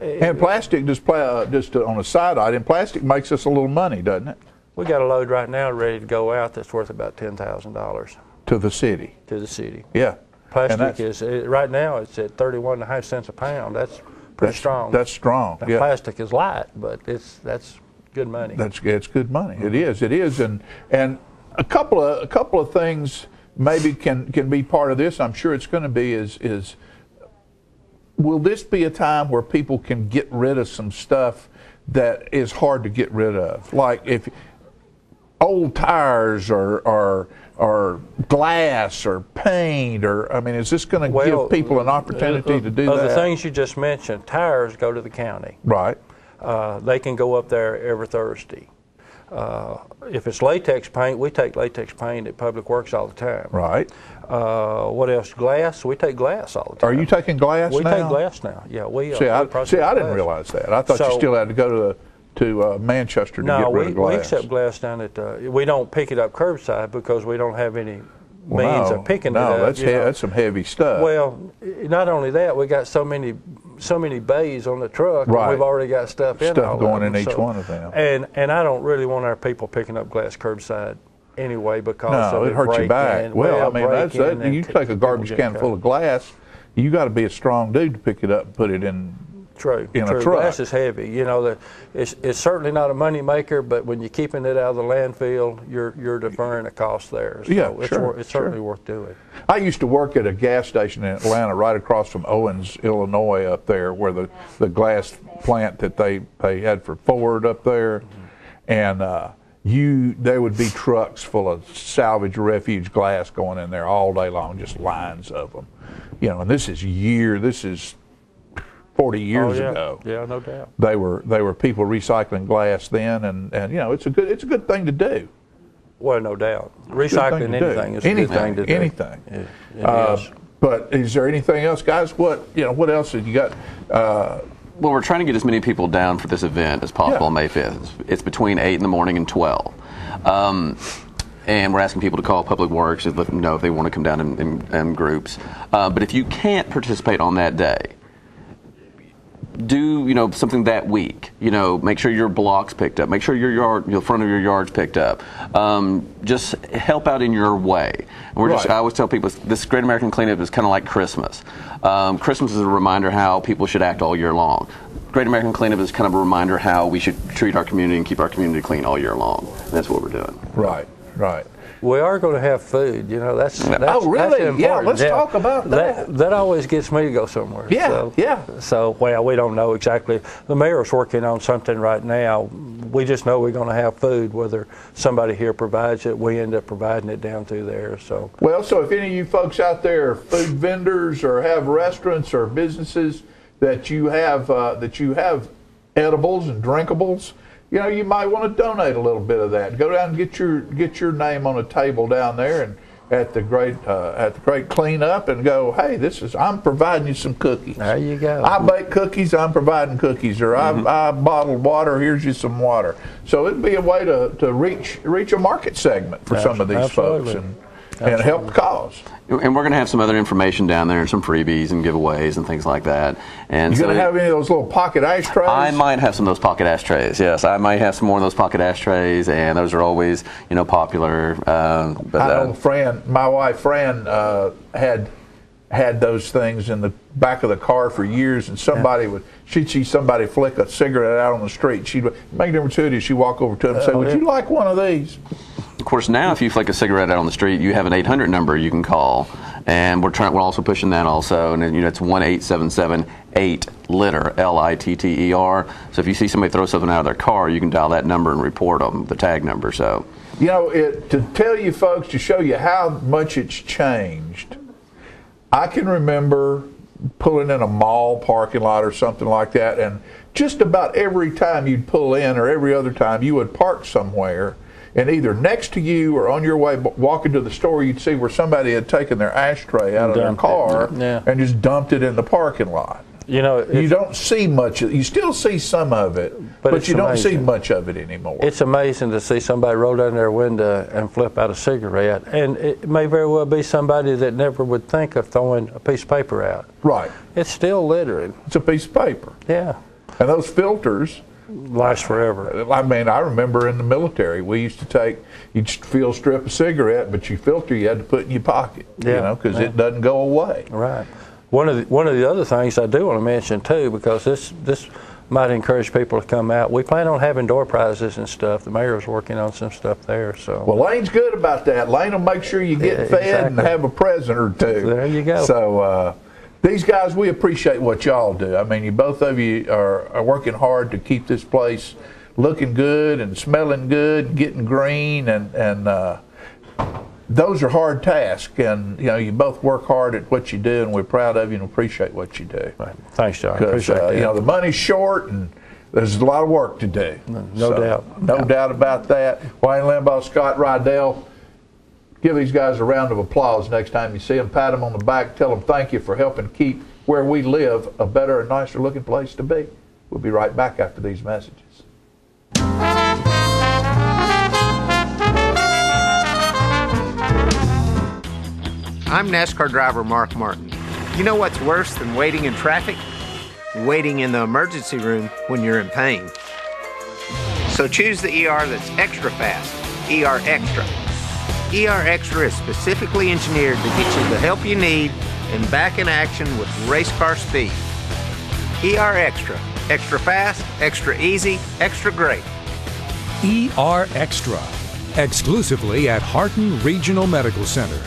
And plastic, just on a side item, plastic makes us a little money, doesn't it? We got a load right now ready to go out that's worth about $10,000. To the city? To the city. Yeah. Plastic right now it's at 31.5 cents a pound. That's pretty strong. That's strong. Now, yeah. Plastic is light, but that's good money. It's good money. It is, and a couple of things maybe can be part of this. I'm sure it's going to be is will this be a time where people can get rid of some stuff that is hard to get rid of, like if old tires or glass or paint, or is this going to give people an opportunity to do that? The things you just mentioned, tires go to the county. Right. They can go up there every Thursday. If it's latex paint, we take latex paint at Public Works all the time. Right. What else? Glass. We take glass all the time. Are you taking glass now? We take glass now. Yeah, we. See, I didn't realize that. I thought you still had to go to Manchester to get rid of glass. No, we accept glass down at. We don't pick it up curbside because we don't have any means of picking it up. No, that's some heavy stuff. Well, not only that, we got so many bays on the truck, right. And we've already got stuff in all going of them, in each one of them. And I don't really want our people picking up glass curbside anyway because of it hurts your back. Well, you take a garbage can full of glass, you got to be a strong dude to pick it up and put it in. True. A truck. Glass is heavy. It's certainly not a money maker, but when you're keeping it out of the landfill, you're deferring a cost there. So it's certainly worth doing. I used to work at a gas station in Atlanta, right across from Owens, Illinois, up there, where the glass plant that they had for Ford up there, and there would be trucks full of salvage refuge glass going in there all day long, just lines of them. And this is 40 years ago. Yeah, no doubt. They were people recycling glass then, and it's a good thing to do. Well, no doubt. Recycling anything is a good thing to do. Anything. But is there anything else, guys? What else have you got? Well, we're trying to get as many people down for this event as possible on May 5th. It's between 8 in the morning and 12. And we're asking people to call Public Works and let them know if they want to come down in groups. But if you can't participate on that day, do something that week. Make sure your block's picked up. Make sure your front of your yard's picked up. Just help out in your way. I always tell people this Great American Cleanup is kind of like Christmas. Christmas is a reminder how people should act all year long. Great American Cleanup is kind of a reminder how we should treat our community and keep our community clean all year long. And that's what we're doing. Right. We are going to have food. That's oh, really? That's important. Yeah, let's talk about that. That always gets me to go somewhere. So, we don't know exactly. The mayor's working on something right now. We just know we're going to have food. Whether somebody here provides it, we end up providing it down through there. So if any of you folks out there are food vendors or have restaurants or businesses that you have edibles and drinkables, you might want to donate a little bit of that. Go down and get your name on a table down there and at the great cleanup and go, hey, I'm providing you some cookies. There you go. I bake cookies, I'm providing cookies, or I bottled water, here's you some water. So it'd be a way to reach a market segment for some of these folks. and help the cause. And we're going to have some other information down there, and some freebies and giveaways and things like that. And you going to have any of those little pocket ashtrays? I might have some of those pocket ashtrays. Yes, I might have some more of those pocket ashtrays, and those are always, you know, popular. I know my wife Fran had those things in the back of the car for years, and she'd see somebody flick a cigarette out on the street. She'd make a difference to it. She'd walk over to him and say, "Would you like one of these?" Of course, now if you flick a cigarette out on the street, you have an 800 number you can call, and we're also pushing that also, and you know, it's 1-877-8-LITTER, LITTER. So if you see somebody throw something out of their car, you can dial that number and report them, the tag number. So, you know, to tell you folks, to show you how much it's changed, I can remember pulling in a mall parking lot or something like that, and just about every time you'd pull in or every other time you would park somewhere, and either next to you or on your way walking to the store, you'd see where somebody had taken their ashtray out of their car and just dumped it in the parking lot. You know, you don't see much of it. You still see some of it, but you don't see much of it anymore. It's amazing to see somebody roll down their window and flip out a cigarette, and it may very well be somebody that never would think of throwing a piece of paper out. Right. It's still littering. It's a piece of paper. Yeah. And those filters last forever. I mean, I remember in the military, we used to you'd field strip a cigarette, but your filter you had to put in your pocket, you know, because it doesn't go away. Right. One of the other things I do want to mention too, because this might encourage people to come out. We plan on having door prizes and stuff. The mayor's working on some stuff there. So. Well, Lane's good about that. Lane will make sure you get fed and have a present or two. There you go. So these guys, we appreciate what y'all do. I mean, both of you are working hard to keep this place looking good and smelling good, getting green, and those are hard tasks. And you know, you both work hard at what you do, and we're proud of you and appreciate what you do. Right. Thanks, John. Because you know, the money's short and there's a lot of work to do. No doubt. No doubt about that. Wayne Limbaugh, Scott Rydell. Give these guys a round of applause next time you see them. Pat them on the back. Tell them thank you for helping keep where we live a better and nicer looking place to be. We'll be right back after these messages. I'm NASCAR driver Mark Martin. You know what's worse than waiting in traffic? Waiting in the emergency room when you're in pain. So choose the ER that's extra fast, ER Extra. ER Extra is specifically engineered to get you the help you need and back in action with race car speed. ER Extra. Extra fast, extra easy, extra great. ER Extra. Exclusively at Harton Regional Medical Center.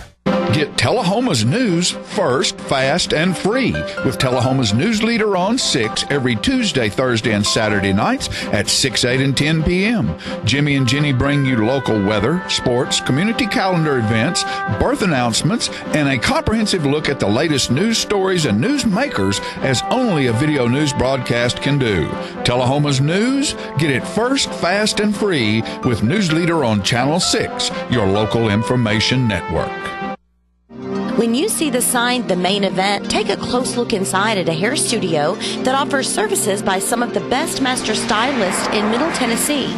Get Tullahoma's news first, fast, and free with Tullahoma's News Leader on 6 every Tuesday, Thursday, and Saturday nights at 6, 8, and 10 p.m. Jimmy and Jenny bring you local weather, sports, community calendar events, birth announcements, and a comprehensive look at the latest news stories and news makers as only a video news broadcast can do. Tullahoma's news, get it first, fast, and free with News Leader on Channel 6, your local information network. When you see the sign, The Main Event, take a close look inside at a hair studio that offers services by some of the best master stylists in Middle Tennessee.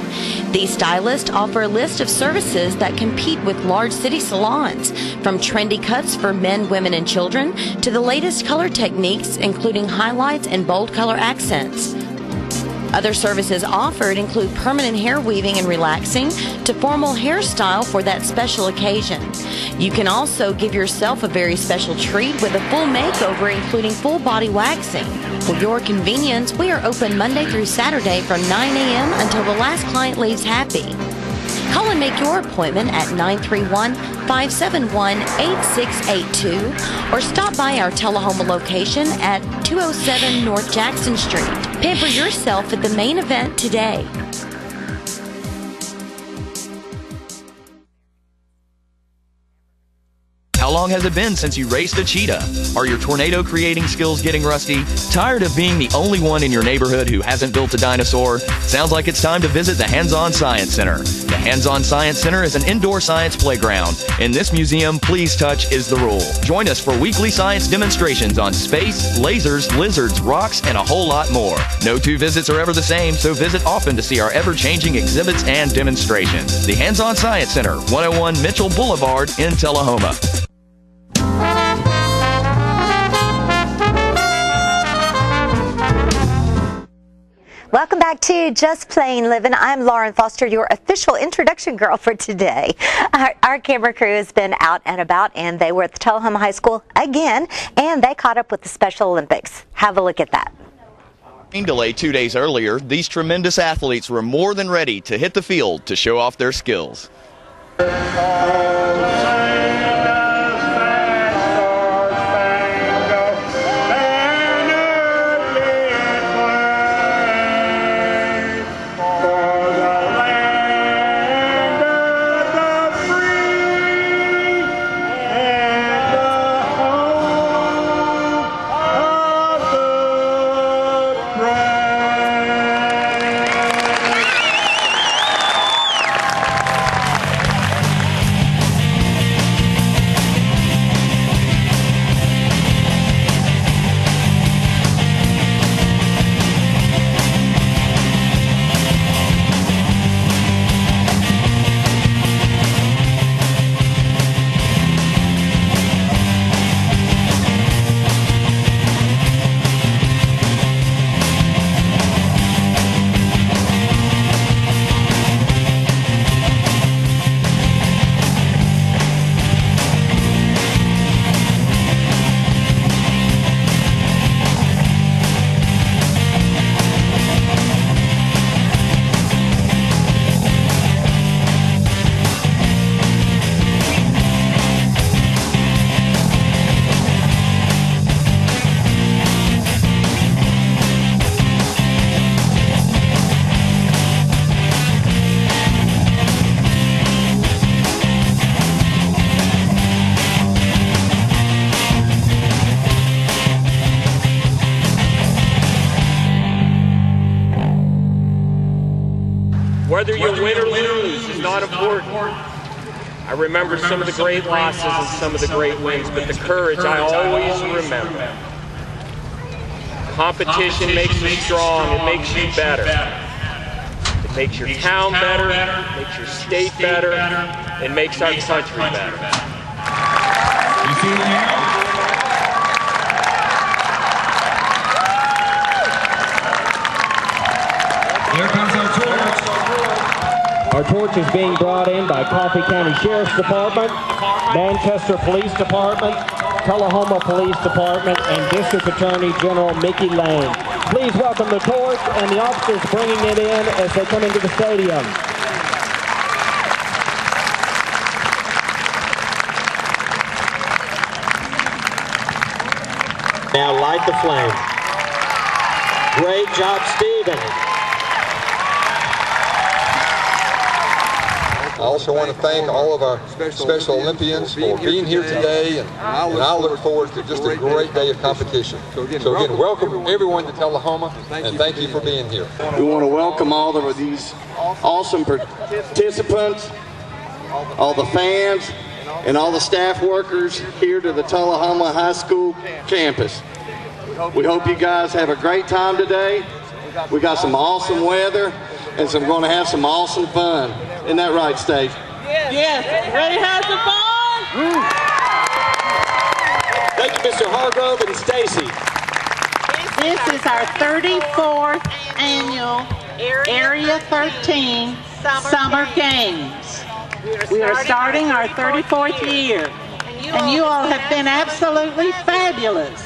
These stylists offer a list of services that compete with large city salons, from trendy cuts for men, women, and children to the latest color techniques, including highlights and bold color accents. Other services offered include permanent hair weaving and relaxing to formal hairstyle for that special occasion. You can also give yourself a very special treat with a full makeover, including full body waxing. For your convenience, we are open Monday through Saturday from 9 a.m. until the last client leaves happy. Call and make your appointment at 931-571-8682 or stop by our Tullahoma location at 207 North Jackson Street. Pamper yourself at The Main Event today. long has it been since you raced a cheetah? Are your tornado creating skills getting rusty? Tired of being the only one in your neighborhood who hasn't built a dinosaur? Sounds like it's time to visit the Hands-On Science Center. The Hands-On Science Center is an indoor science playground. In this museum, please touch is the rule. Join us for weekly science demonstrations on space, lasers, lizards, rocks, and a whole lot more. No two visits are ever the same, so visit often to see our ever-changing exhibits and demonstrations. The Hands-On Science Center, 101 Mitchell Boulevard in Tullahoma. Welcome back to Just Plain Living. I'm Lauren Foster, your official introduction girl for today. Our camera crew has been out and about, and they were at the Tullahoma High School again, and they caught up with the Special Olympics. Have a look at that. Rain delay 2 days earlier, these tremendous athletes were more than ready to hit the field to show off their skills. Whether you win or lose is not important. I remember some of the great losses and some of the great wins, but the courage I always remember. Competition makes you strong, it makes you better. It makes your town better, it makes your state better, it makes our country better. Here comes our torch. Our torch is being brought in by Coffee County Sheriff's Department, Manchester Police Department, Tullahoma Police Department, and District Attorney General Mickey Lane. Please welcome the torch and the officers bringing it in as they come into the stadium. Now light the flame. Great job, Stephen. I also want to thank all of our Special Olympians for being here today, and I look forward to just a great day of competition. So again, welcome everyone to Tullahoma, and thank you for being here. We want to welcome all of these awesome participants, all the fans, and all the staff workers here to the Tullahoma High School campus. We hope you guys have a great time today. We got some awesome weather, and so we're going to have some awesome fun. Isn't that right, Stacey? Yes. Ready to have some fun? Thank you, Mr. Hargrove and Stacy. This is our 34th annual Area 13 Summer Games. We are starting our 34th year, and you all have been absolutely fabulous.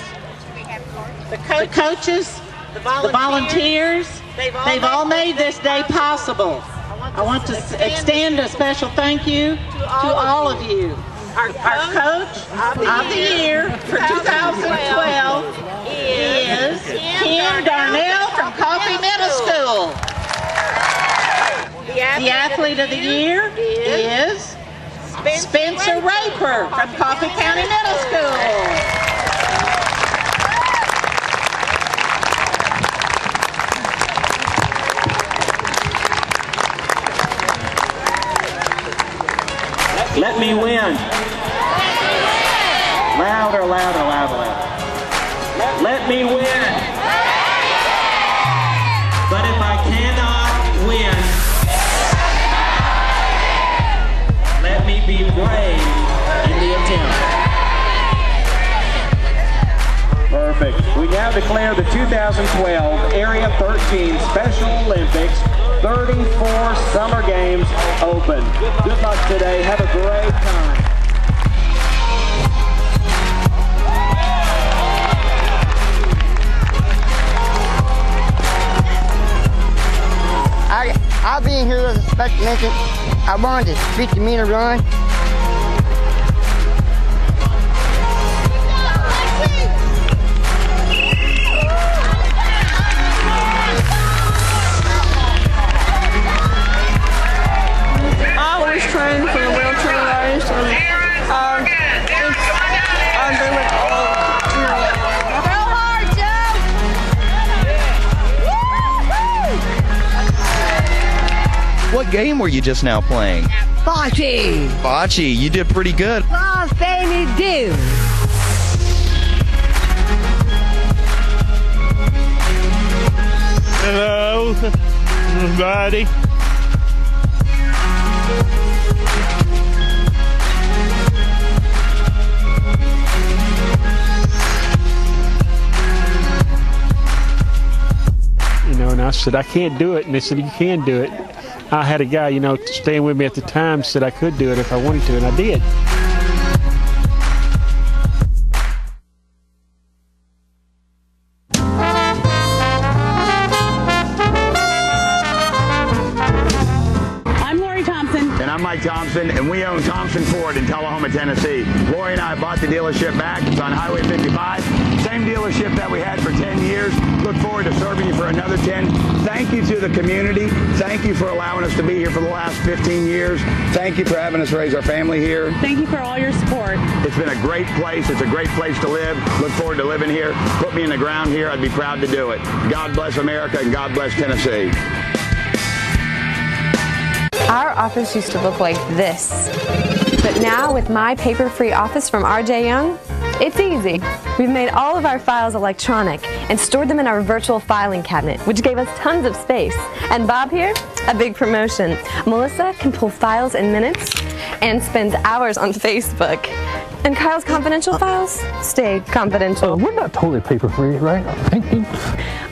The coaches, the volunteers, they've all made this day possible. I want to extend a special thank you to all of you. Our coach of the year for 2012 is Kim Darnell from Coffee Middle School. The athlete of the year is Spencer Raper from Coffee County Middle School. Let me win. Louder, louder, louder, louder. Let me win. But if I cannot win, let me be brave in the attempt. Perfect. We now declare the 2012 Area 13 Special Olympics 34 Summer Games open. Good luck today. Have a great time. I'll be in here as a special mention. I won the 50-meter run. I was trained for the wheelchair race, and I've been with all year. Go hard, Joe! What game were you just now playing? Bocce! Bocce, you did pretty good. Well, Fanny do. Hello, everybody. And I said, I can't do it. And they said, you can do it. I had a guy, staying with me at the time, said I could do it if I wanted to, and I did. I'm Lori Thompson. And I'm Mike Thompson, and we own Thompson Ford in Tullahoma, Tennessee. Lori and I bought the dealership back. It's on Highway 55. Same dealership that we had for 10 years. Look forward to serving you for another 10. Thank you to the community. Thank you for allowing us to be here for the last 15 years. Thank you for having us raise our family here. Thank you for all your support. It's been a great place. It's a great place to live. Look forward to living here. Put me in the ground here. I'd be proud to do it. God bless America and God bless Tennessee. Our office used to look like this, but now with My Paper-Free Office from R.J. Young, it's easy. We've made all of our files electronic and stored them in our virtual filing cabinet, which gave us tons of space. And Bob here, a big promotion. Melissa can pull files in minutes and spends hours on Facebook. And Kyle's confidential files stay confidential. We're not totally paper-free, right? Thank you.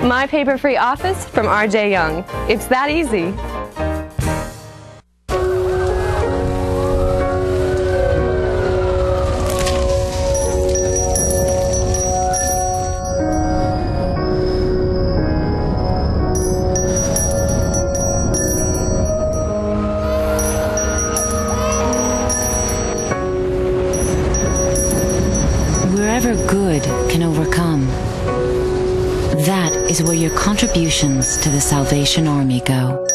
My Paper-Free Office from R.J. Young. It's that easy. Good can overcome. That is where your contributions to the Salvation Army go.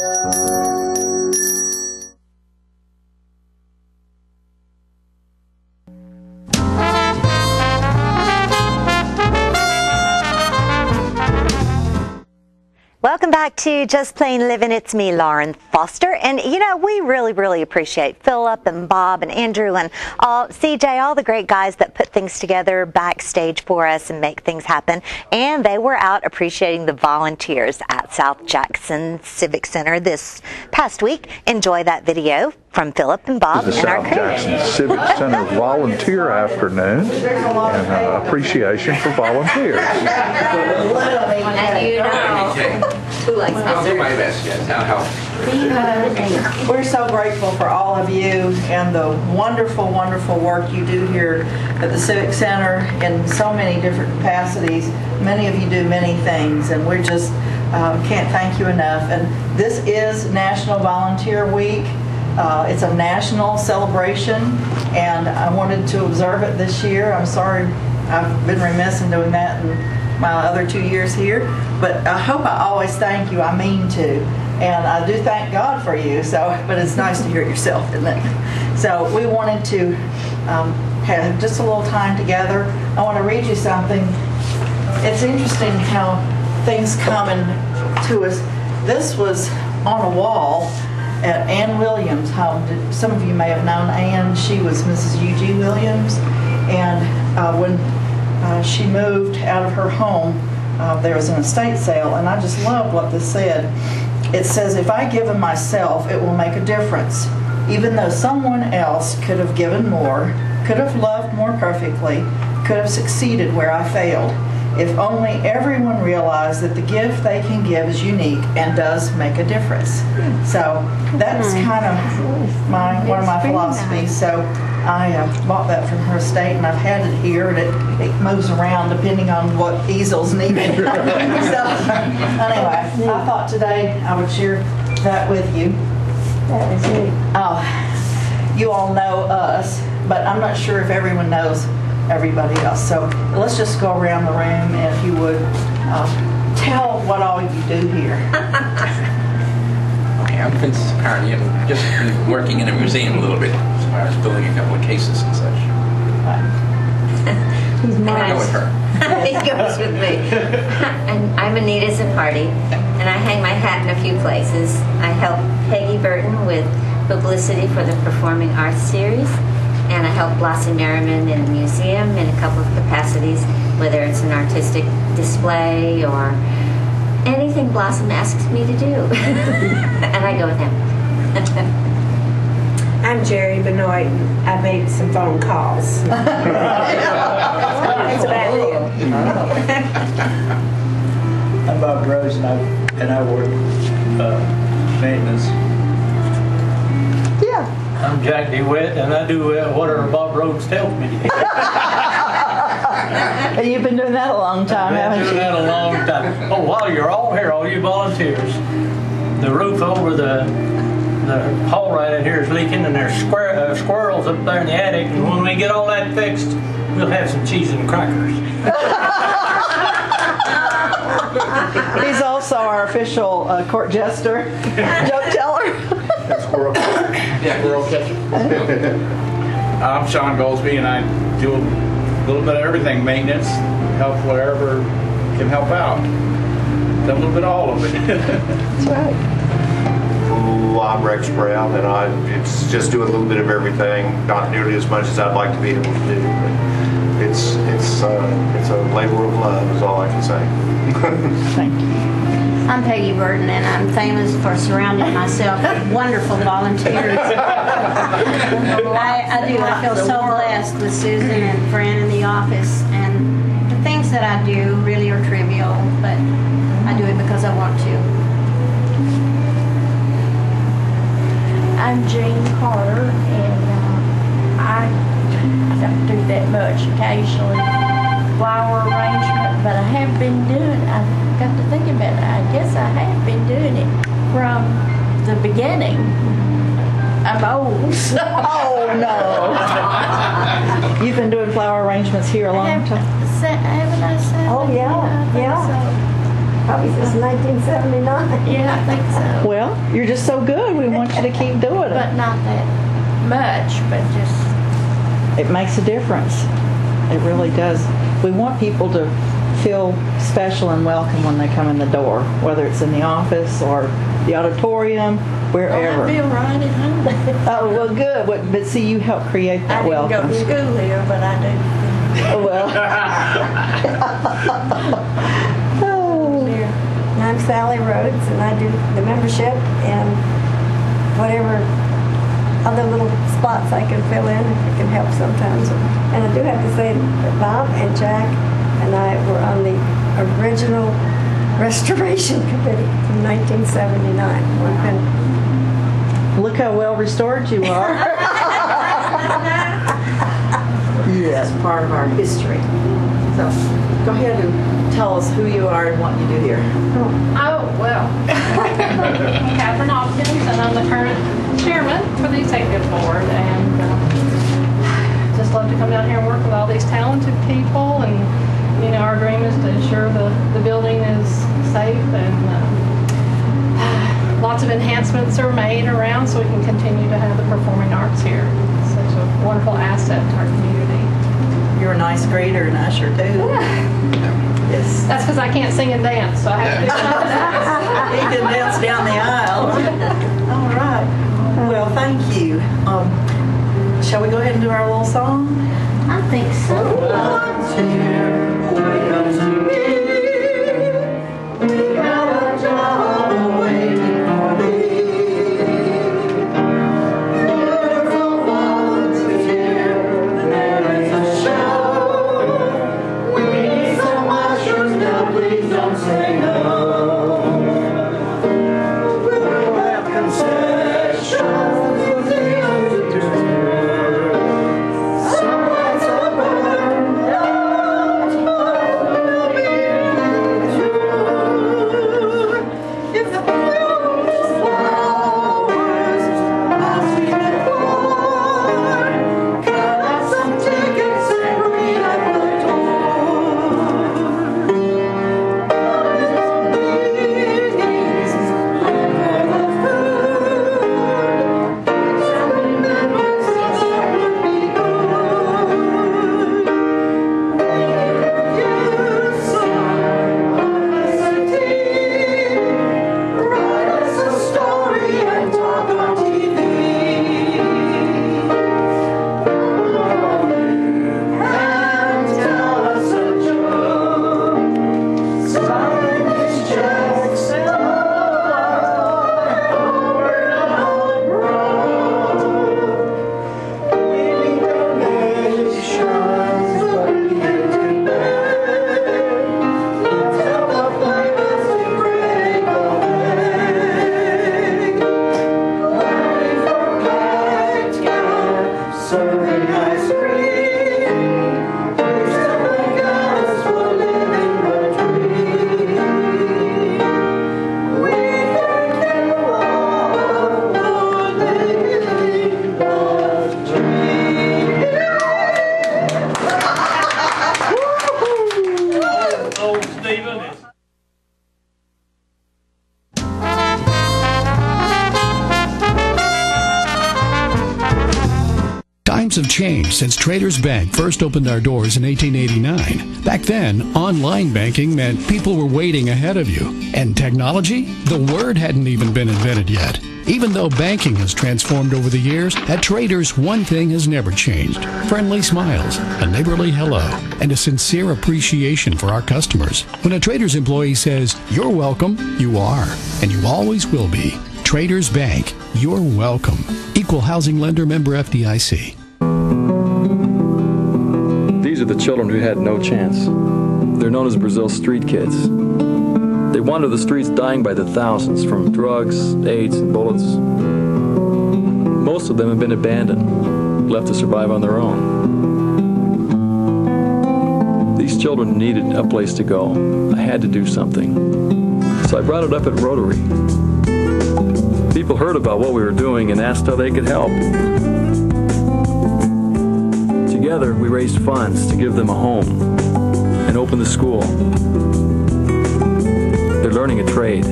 Welcome back to Just Plain Living. It's me, Lauren Foster. And, we really appreciate Philip and Bob and Andrew and CJ, all the great guys that put things together backstage for us and make things happen. And they were out appreciating the volunteers at South Jackson Civic Center this past week. Enjoy that video from Philip and Bob and our crew. South Jackson Civic Center Volunteer Afternoon and appreciation for volunteers. Who likes We're so grateful for all of you and the wonderful work you do here at the Civic Center in so many different capacities. Many of you do many things, and we just can't thank you enough. And this is National Volunteer Week. It's a national celebration, and I wanted to observe it this year. I'm sorry I've been remiss in doing that in my other 2 years here, but I hope I always thank you. I mean to. And I do thank God for you, but it's nice to hear it yourself, isn't it? So we wanted to have just a little time together. I want to read you something. It's interesting how things come to us. This was on a wall at Ann Williams' home. Some of you may have known Ann. She was Mrs. U.G. Williams. And when she moved out of her home, there was an estate sale. And I just love what this said. It says, if I give of myself, it will make a difference. Even though someone else could have given more, could have loved more perfectly, could have succeeded where I failed. If only everyone realized that the gift they can give is unique and does make a difference. So that's kind of one of my philosophies. So I bought that from her estate, and I've had it here, and it moves around depending on what easel's needed. So anyway, I thought today I would share that with you. That is it. You all know us, but I'm not sure if everyone knows everybody else. So let's just go around the room, and if you would tell what all you do here. Okay, I'm Vince Parney. I've just been working in a museum a little bit as far as building a couple of cases and such. He's I go with her. He goes with me. And I'm Anita Zapardi, and I hang my hat in a few places. I help Peggy Burton with publicity for the Performing Arts Series, and I help Blasi Merriman in the museum in a couple of capacities, whether it's an artistic display or anything Blossom asks me to do. And I go with him. I'm Jerry Benoit. I made some phone calls. It's about him. I'm Bob Rose, and I work maintenance. I'm Jack DeWitt, and I do whatever Bob Rhodes tells me to do. You've been doing that a long time, haven't you? I've been doing that a long time. Oh, while you're all here, all you volunteers, the roof over the hall right in here is leaking, and there's squirrels up there in the attic, and when we get all that fixed, we'll have some cheese and crackers. He's also our official court jester, joke teller. Squirrel catcher. I'm Sean Goldsby, and I do a little bit of everything: maintenance, help wherever can help out. Done a little bit of all of it. That's right. I'm Rex Brown, and it's just doing a little bit of everything. Not nearly as much as I'd like to be able to do, but it's a labor of love, is all I can say. Thank you. I'm Peggy Burton, and I'm famous for surrounding myself with wonderful volunteers. I do. I feel so blessed with Susan and Fran in the office, and the things that I do really are trivial, but I do it because I want to. I'm Jane Carter, and I don't do that much. Occasionally flower arrangement, but I have been doing, I got to thinking about it, I guess I have been doing it from the beginning. I'm old. So. Oh, no. You've been doing flower arrangements here a long time? Haven't I said? Oh, yeah. So. Probably since 1979. Yeah, I think so. Well, you're just so good. We want you to keep doing it. But not that much, but just... It makes a difference. It really does. We want people to feel special and welcome when they come in the door, whether it's in the office or the auditorium, wherever. I feel right at home. Oh, well, good. But see, you help create that welcome. I didn't go to school here, but I do. Well. I'm Sally Rhodes, and I do the membership and whatever other little spots I can fill in. It can help sometimes. And I do have to say that Bob and Jack and I were on the original restoration committee from 1979. Look how well restored you are. Yes, part of our history. So go ahead and tell us who you are and what you do here. Oh, well, I'm Catherine Hopkins, and I'm the current chairman for the executive board, and just love to come down here and work with all these talented people, and our dream is to sure the building is safe, and lots of enhancements are made around so we can continue to have the performing arts here. It's such a wonderful asset to our community. You're a nice greeter and usher too. Yes. That's because I can't sing and dance, so I have to do something else. He can dance down the aisle. All right. Well, thank you. Shall we go ahead and do our little song? I think so. Times have changed since Traders Bank first opened our doors in 1889. Back then, online banking meant people were waiting ahead of you. And technology? The word hadn't even been invented yet. Even though banking has transformed over the years, at Traders, one thing has never changed. Friendly smiles, a neighborly hello, and a sincere appreciation for our customers. When a Traders employee says, "You're welcome," you are, and you always will be. Traders Bank, you're welcome. Equal housing lender, member FDIC. These are the children who had no chance. They're known as Brazil's street kids. They wander the streets dying by the thousands from drugs, AIDS, and bullets. Most of them have been abandoned, left to survive on their own. These children needed a place to go. I had to do something. So I brought it up at Rotary. People heard about what we were doing and asked how they could help. Together, we raised funds to give them a home and open the school. They're learning a trade.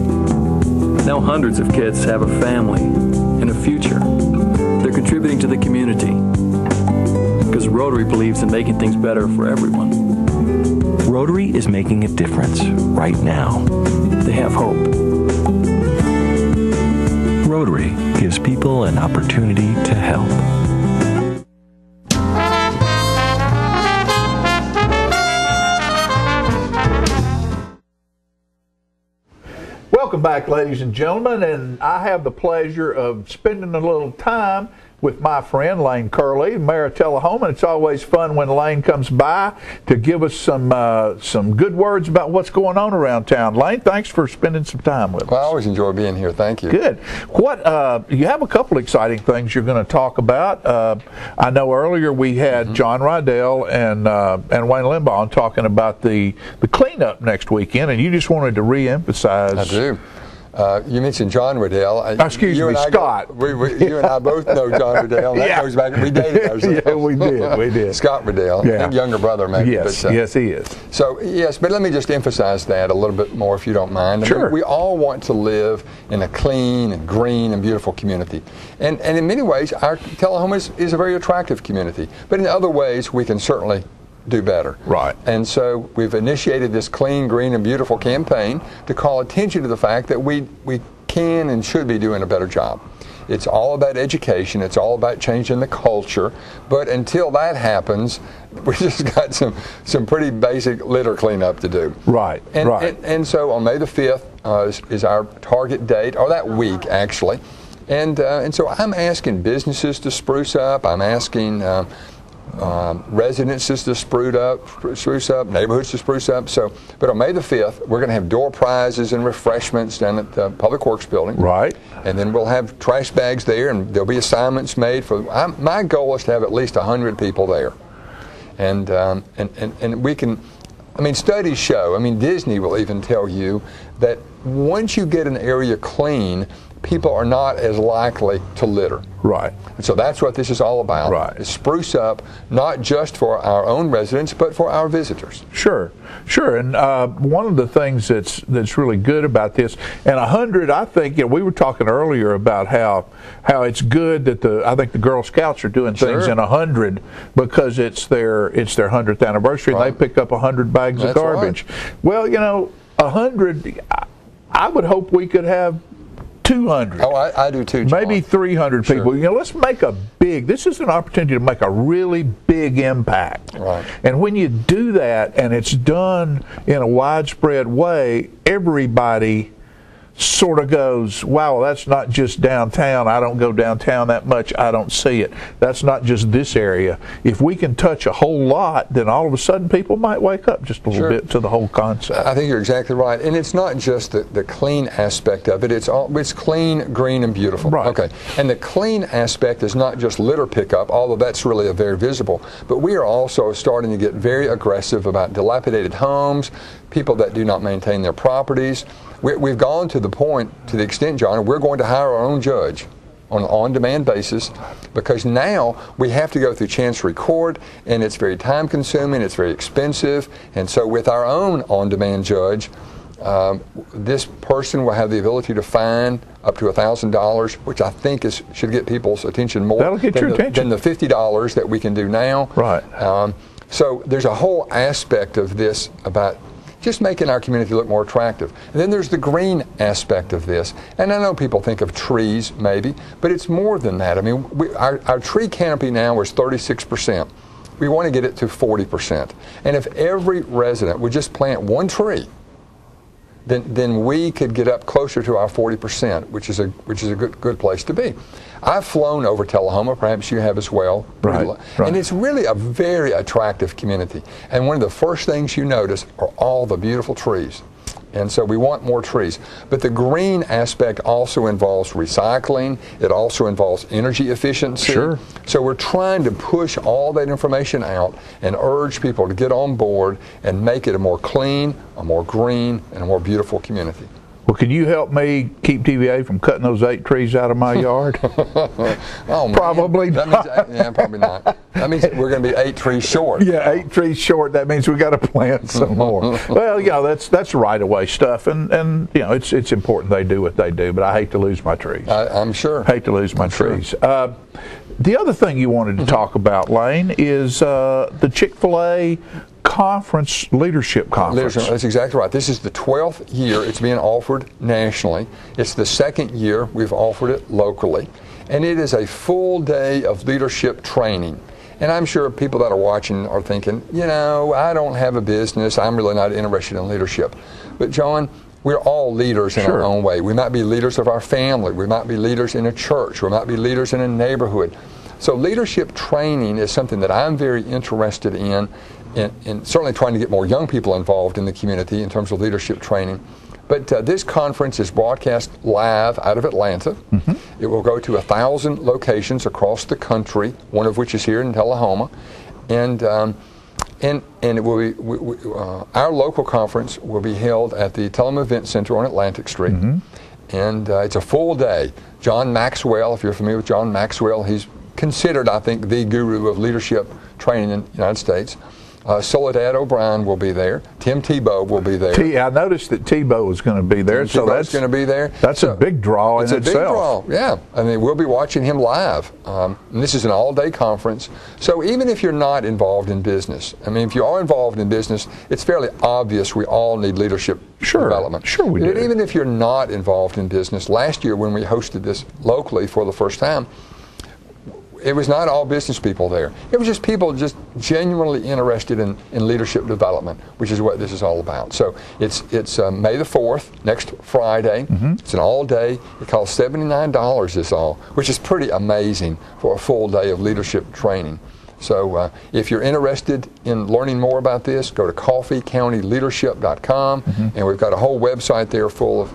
Now hundreds of kids have a family and a future. They're contributing to the community because Rotary believes in making things better for everyone. Rotary is making a difference right now. They have hope. Rotary gives people an opportunity to help. Welcome back, ladies and gentlemen, and I have the pleasure of spending a little time with my friend Lane Curley, Mayor of Tullahoma. It's always fun when Lane comes by to give us some good words about what's going on around town. Lane, thanks for spending some time with us. Well, I always enjoy being here. Thank you. Good. What you have a couple exciting things you're going to talk about. I know earlier we had John Rydell and Wayne Limbaugh talking about the cleanup next weekend, and you just wanted to reemphasize. I do. You mentioned John Riddell. Excuse me, Scott. You and I both know John Riddell. That goes back. We dated ourselves. Yeah, we did. Scott Riddell, yeah. Younger brother, maybe. Yes, but, yes, he is. So yes, but let me just emphasize that a little bit more, if you don't mind. Sure. We all want to live in a clean and green and beautiful community, and in many ways, our Tullahoma is a very attractive community. But in other ways, we can certainly do better. Right. And so we've initiated this Clean, Green, and Beautiful campaign to call attention to the fact that we can and should be doing a better job. It's all about education. It's all about changing the culture. But until that happens, we just got some pretty basic litter cleanup to do. Right. And so on May the 5th is our target date, or that week actually. And so I'm asking businesses to spruce up. I'm asking residences to spruce up, neighborhoods to spruce up. But on May the 5th, we're going to have door prizes and refreshments down at the Public Works Building. Right. And then we'll have trash bags there, and there'll be assignments made for. My goal is to have at least 100 people there, and we can. I mean, studies show. I mean, Disney will even tell you that once you get an area clean, people are not as likely to litter. Right. And so that's what this is all about. Right. Is spruce up, not just for our own residents, but for our visitors. Sure. And one of the things that's really good about this, and 100, I think, we were talking earlier about how it's good that I think the Girl Scouts are doing things in 100 because it's their 100th anniversary, and they pick up 100 bags of garbage. Right. Well, 100, I would hope we could have 200. Oh, I do too, John. Maybe 300 people. Sure. Let's make this is an opportunity to make a really big impact. Right. And when you do that and it's done in a widespread way, everybody sort of goes, wow, that's not just downtown. I don't go downtown that much. I don't see it. That's not just this area. If we can touch a whole lot, then all of a sudden people might wake up just a little bit to the whole concept. I think you're exactly right. And it's not just the clean aspect of it. It's clean, green, and beautiful. Right. Okay. And the clean aspect is not just litter pickup, although that's really very visible. But we are also starting to get very aggressive about dilapidated homes, people that do not maintain their properties. We've gone to the point, to the extent, John, we're going to hire our own judge on an on-demand basis, because now we have to go through Chancery Court, and it's very time-consuming, it's very expensive, and so with our own on-demand judge, this person will have the ability to fine up to $1,000, which I think should get people's attention more than the $50 that we can do now. Right. So there's a whole aspect of this about just making our community look more attractive. And then there's the green aspect of this. And I know people think of trees, maybe, but it's more than that. I mean, our tree canopy now is 36%. We want to get it to 40%. And if every resident would just plant one tree, then we could get up closer to our 40%, which is a good place to be. I've flown over Tullahoma, perhaps you have as well. Right. And it's really a very attractive community. And one of the first things you notice are all the beautiful trees. And so we want more trees. But the green aspect also involves recycling. It also involves energy efficiency. Sure. So we're trying to push all that information out and urge people to get on board and make it a more clean, a more green, and a more beautiful community. Well, can you help me keep TVA from cutting those 8 trees out of my yard? Oh, man. Probably that not. Means, yeah, probably not. That means we're going to be 8 trees short. Yeah, 8 trees short. That means we got to plant some more. Well, that's right-of-way stuff, and it's important they do what they do. But I hate to lose my trees. I'm sure. Hate to lose my trees. The other thing you wanted to talk about, Lane, is the Chick-fil-A leadership conference. That's exactly right. This is the 12th year it's being offered nationally. It's the 2nd year we've offered it locally. And it is a full day of leadership training. And I'm sure people that are watching are thinking, I don't have a business. I'm really not interested in leadership. But John, we're all leaders in our own way. We might be leaders of our family. We might be leaders in a church. We might be leaders in a neighborhood. So leadership training is something that I'm very interested in certainly trying to get more young people involved in the community in terms of leadership training. But this conference is broadcast live out of Atlanta. Mm-hmm. It will go to 1,000 locations across the country, one of which is here in Tullahoma. And it will be, our local conference will be held at the Tullahoma Event Center on Atlantic Street. Mm-hmm. and it's a full day. John Maxwell, if you're familiar with John Maxwell, he's considered, I think, the guru of leadership training in the United States. Soledad O'Brien will be there. Tim Tebow will be there. I noticed that Tebow was going to be there, so that's going to be there. That's a big draw in itself. It's a big draw, yeah. I mean, we'll be watching him live. And this is an all-day conference. So even if you're not involved in business, I mean, if you are involved in business, it's fairly obvious we all need leadership development. Sure we do. But even if you're not involved in business, last year when we hosted this locally for the first time, it was not all business people there. It was just people just genuinely interested in leadership development, which is what this is all about. So it's May the 4th, next Friday. It's an all-day. It costs $79 is all, which is pretty amazing for a full day of leadership training. So if you're interested in learning more about this, go to coffeecountyleadership.com, and we've got a whole website there full of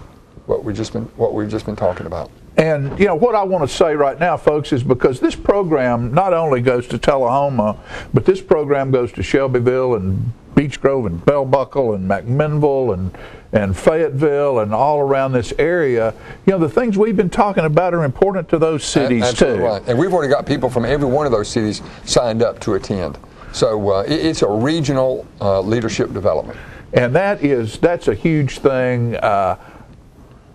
what we've just been talking about. And, you know, what I want to say right now, folks, is because this program not only goes to Tullahoma, but this program goes to Shelbyville and Beech Grove and Bell Buckle and McMinnville and Fayetteville and all around this area. You know, the things we've been talking about are important to those cities, too. Right. And we've already got people from every one of those cities signed up to attend. So it's a regional leadership development. And that's a huge thing.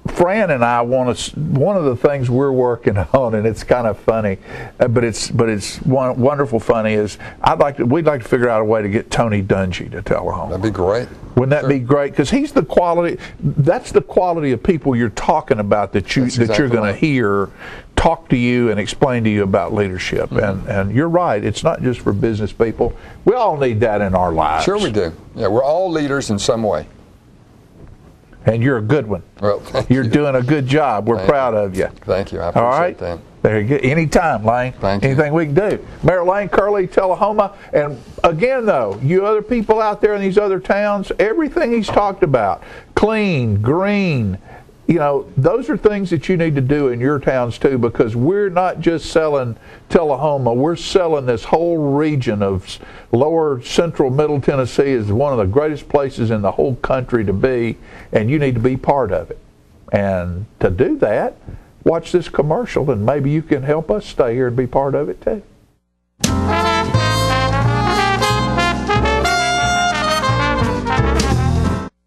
Fran and I one of the things we're working on, and it's kind of funny, but it's wonderful funny, is we'd like to figure out a way to get Tony Dungy to Tullahoma. That'd be great. Wouldn't that be great? Because he's the quality. That's the quality of people you're talking about that you're going to hear talk to you and explain to you about leadership. And you're right. It's not just for business people. We all need that in our lives. Sure we do. Yeah, we're all leaders in some way. And you're a good one. Well, you're doing a good job. We're proud of you. Thank you. I appreciate that. There you go. Anytime, Lane. Thank you. Anything we can do. Mayor Lane Curley, Tullahoma. And again, though, you other people out there in these other towns, everything he's talked about, clean, green, you know, those are things that you need to do in your towns too, because we're not just selling Tullahoma, we're selling this whole region of lower central middle Tennessee is one of the greatest places in the whole country to be, and you need to be part of it. And to do that, watch this commercial and maybe you can help us stay here and be part of it too.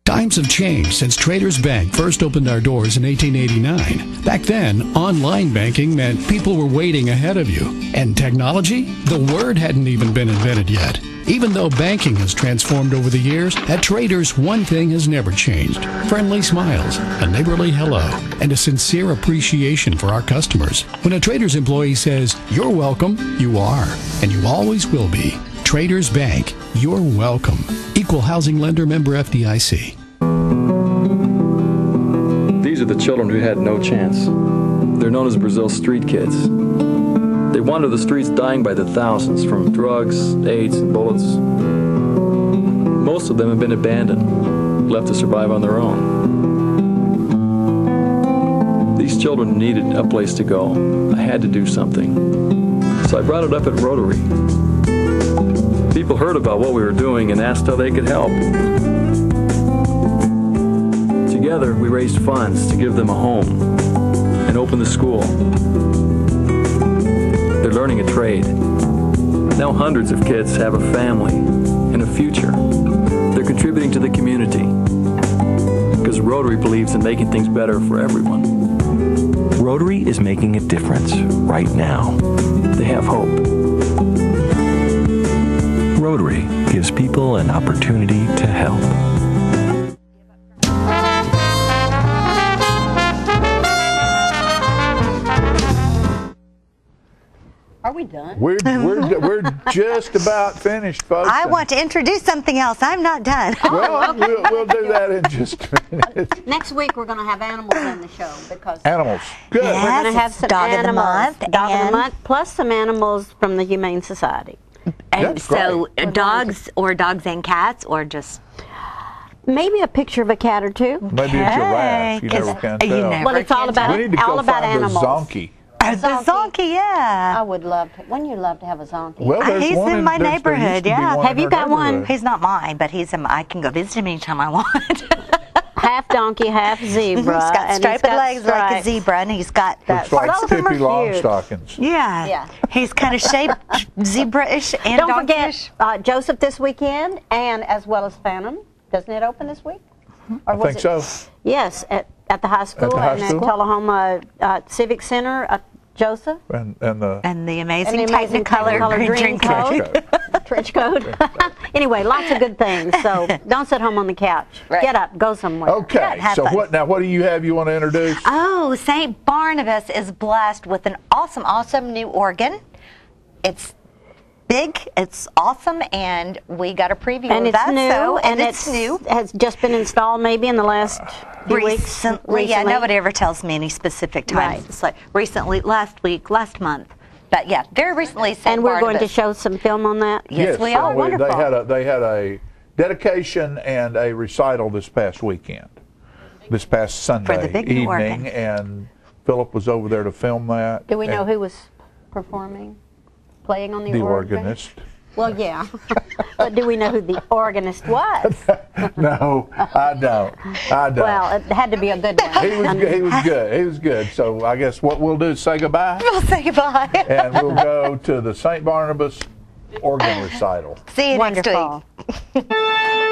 Times have changed since Traders Bank first opened our doors in 1889. Back then, online banking meant people were waiting ahead of you. And technology? The word hadn't even been invented yet. Even though banking has transformed over the years, at Traders, one thing has never changed. Friendly smiles, a neighborly hello, and a sincere appreciation for our customers. When a Traders employee says, "You're welcome," you are, and you always will be. Traders Bank, you're welcome. Equal housing lender, member FDIC. These are the children who had no chance. They're known as Brazil street kids. They wander the streets dying by the thousands from drugs, AIDS, and bullets. Most of them have been abandoned, left to survive on their own. These children needed a place to go. I had to do something. So I brought it up at Rotary. People heard about what we were doing and asked how they could help. Together, we raised funds to give them a home and open the school. They're learning a trade. Now hundreds of kids have a family and a future. They're contributing to the community because Rotary believes in making things better for everyone. Rotary is making a difference right now. They have hope. Rotary gives people an opportunity to help. Are we done? We're just about finished, folks. I want to introduce something else. I'm not done. Well, we'll do that in just a minute. Next week we're going to have animals in the show because animals. Good. Yes, we're going to have some dog animals. Of the month, dog of the month, plus some animals from the Humane Society. And so dogs and cats, or just maybe a picture of a cat or two. Maybe a giraffe. You never can tell. Well, it's all about we need to go find animals. The zonkey. The zonkey, yeah. I would love to. Wouldn't you love to have a zonkey? Well, he's in my neighborhood, yeah. Have you got one? He's not mine, but I can go visit him anytime I want. half donkey, half zebra. He's got and striped legs like a stripes. zebra, and he's got Looks like Both of them are Tippy cute. Longstockings. yeah. He's kind of shaped zebra-ish and Don't donkey-ish. forget Joseph this weekend, and as well as Phantom. Doesn't it open this week? Or I was think so. Yes, at the high school the high and school? at Tullahoma Civic Center. Joseph. And the amazing amazing Technicolor dream code. Trench coat. Anyway, lots of good things. So don't sit home on the couch. Right. Get up, go somewhere. Okay, so what do you have you want to introduce? Oh, St. Barnabas is blessed with an awesome new organ. It's big, it's awesome, and we got a preview And of it's that. new, and it's new. Has just been installed maybe in the last few weeks. Recently, yeah, nobody ever tells me any specific times. Right. It's like recently, last week, last month. But yeah, very recently, St. And we're Barnabas. going to show some film on that? Yes, we are. Wonderful. They had a dedication and a recital this past weekend, this past Sunday the big new evening, organ. and Philip was over there to film that. Do we know and who was performing, playing on the the organ? organist. Well, yeah. But do we know who the organist was? No, I don't. Well, it had to be a good one. He was good. He was good. So I guess what we'll do is say goodbye. We'll say goodbye. And we'll go to the St. Barnabas organ recital. See you Wonderful. next week.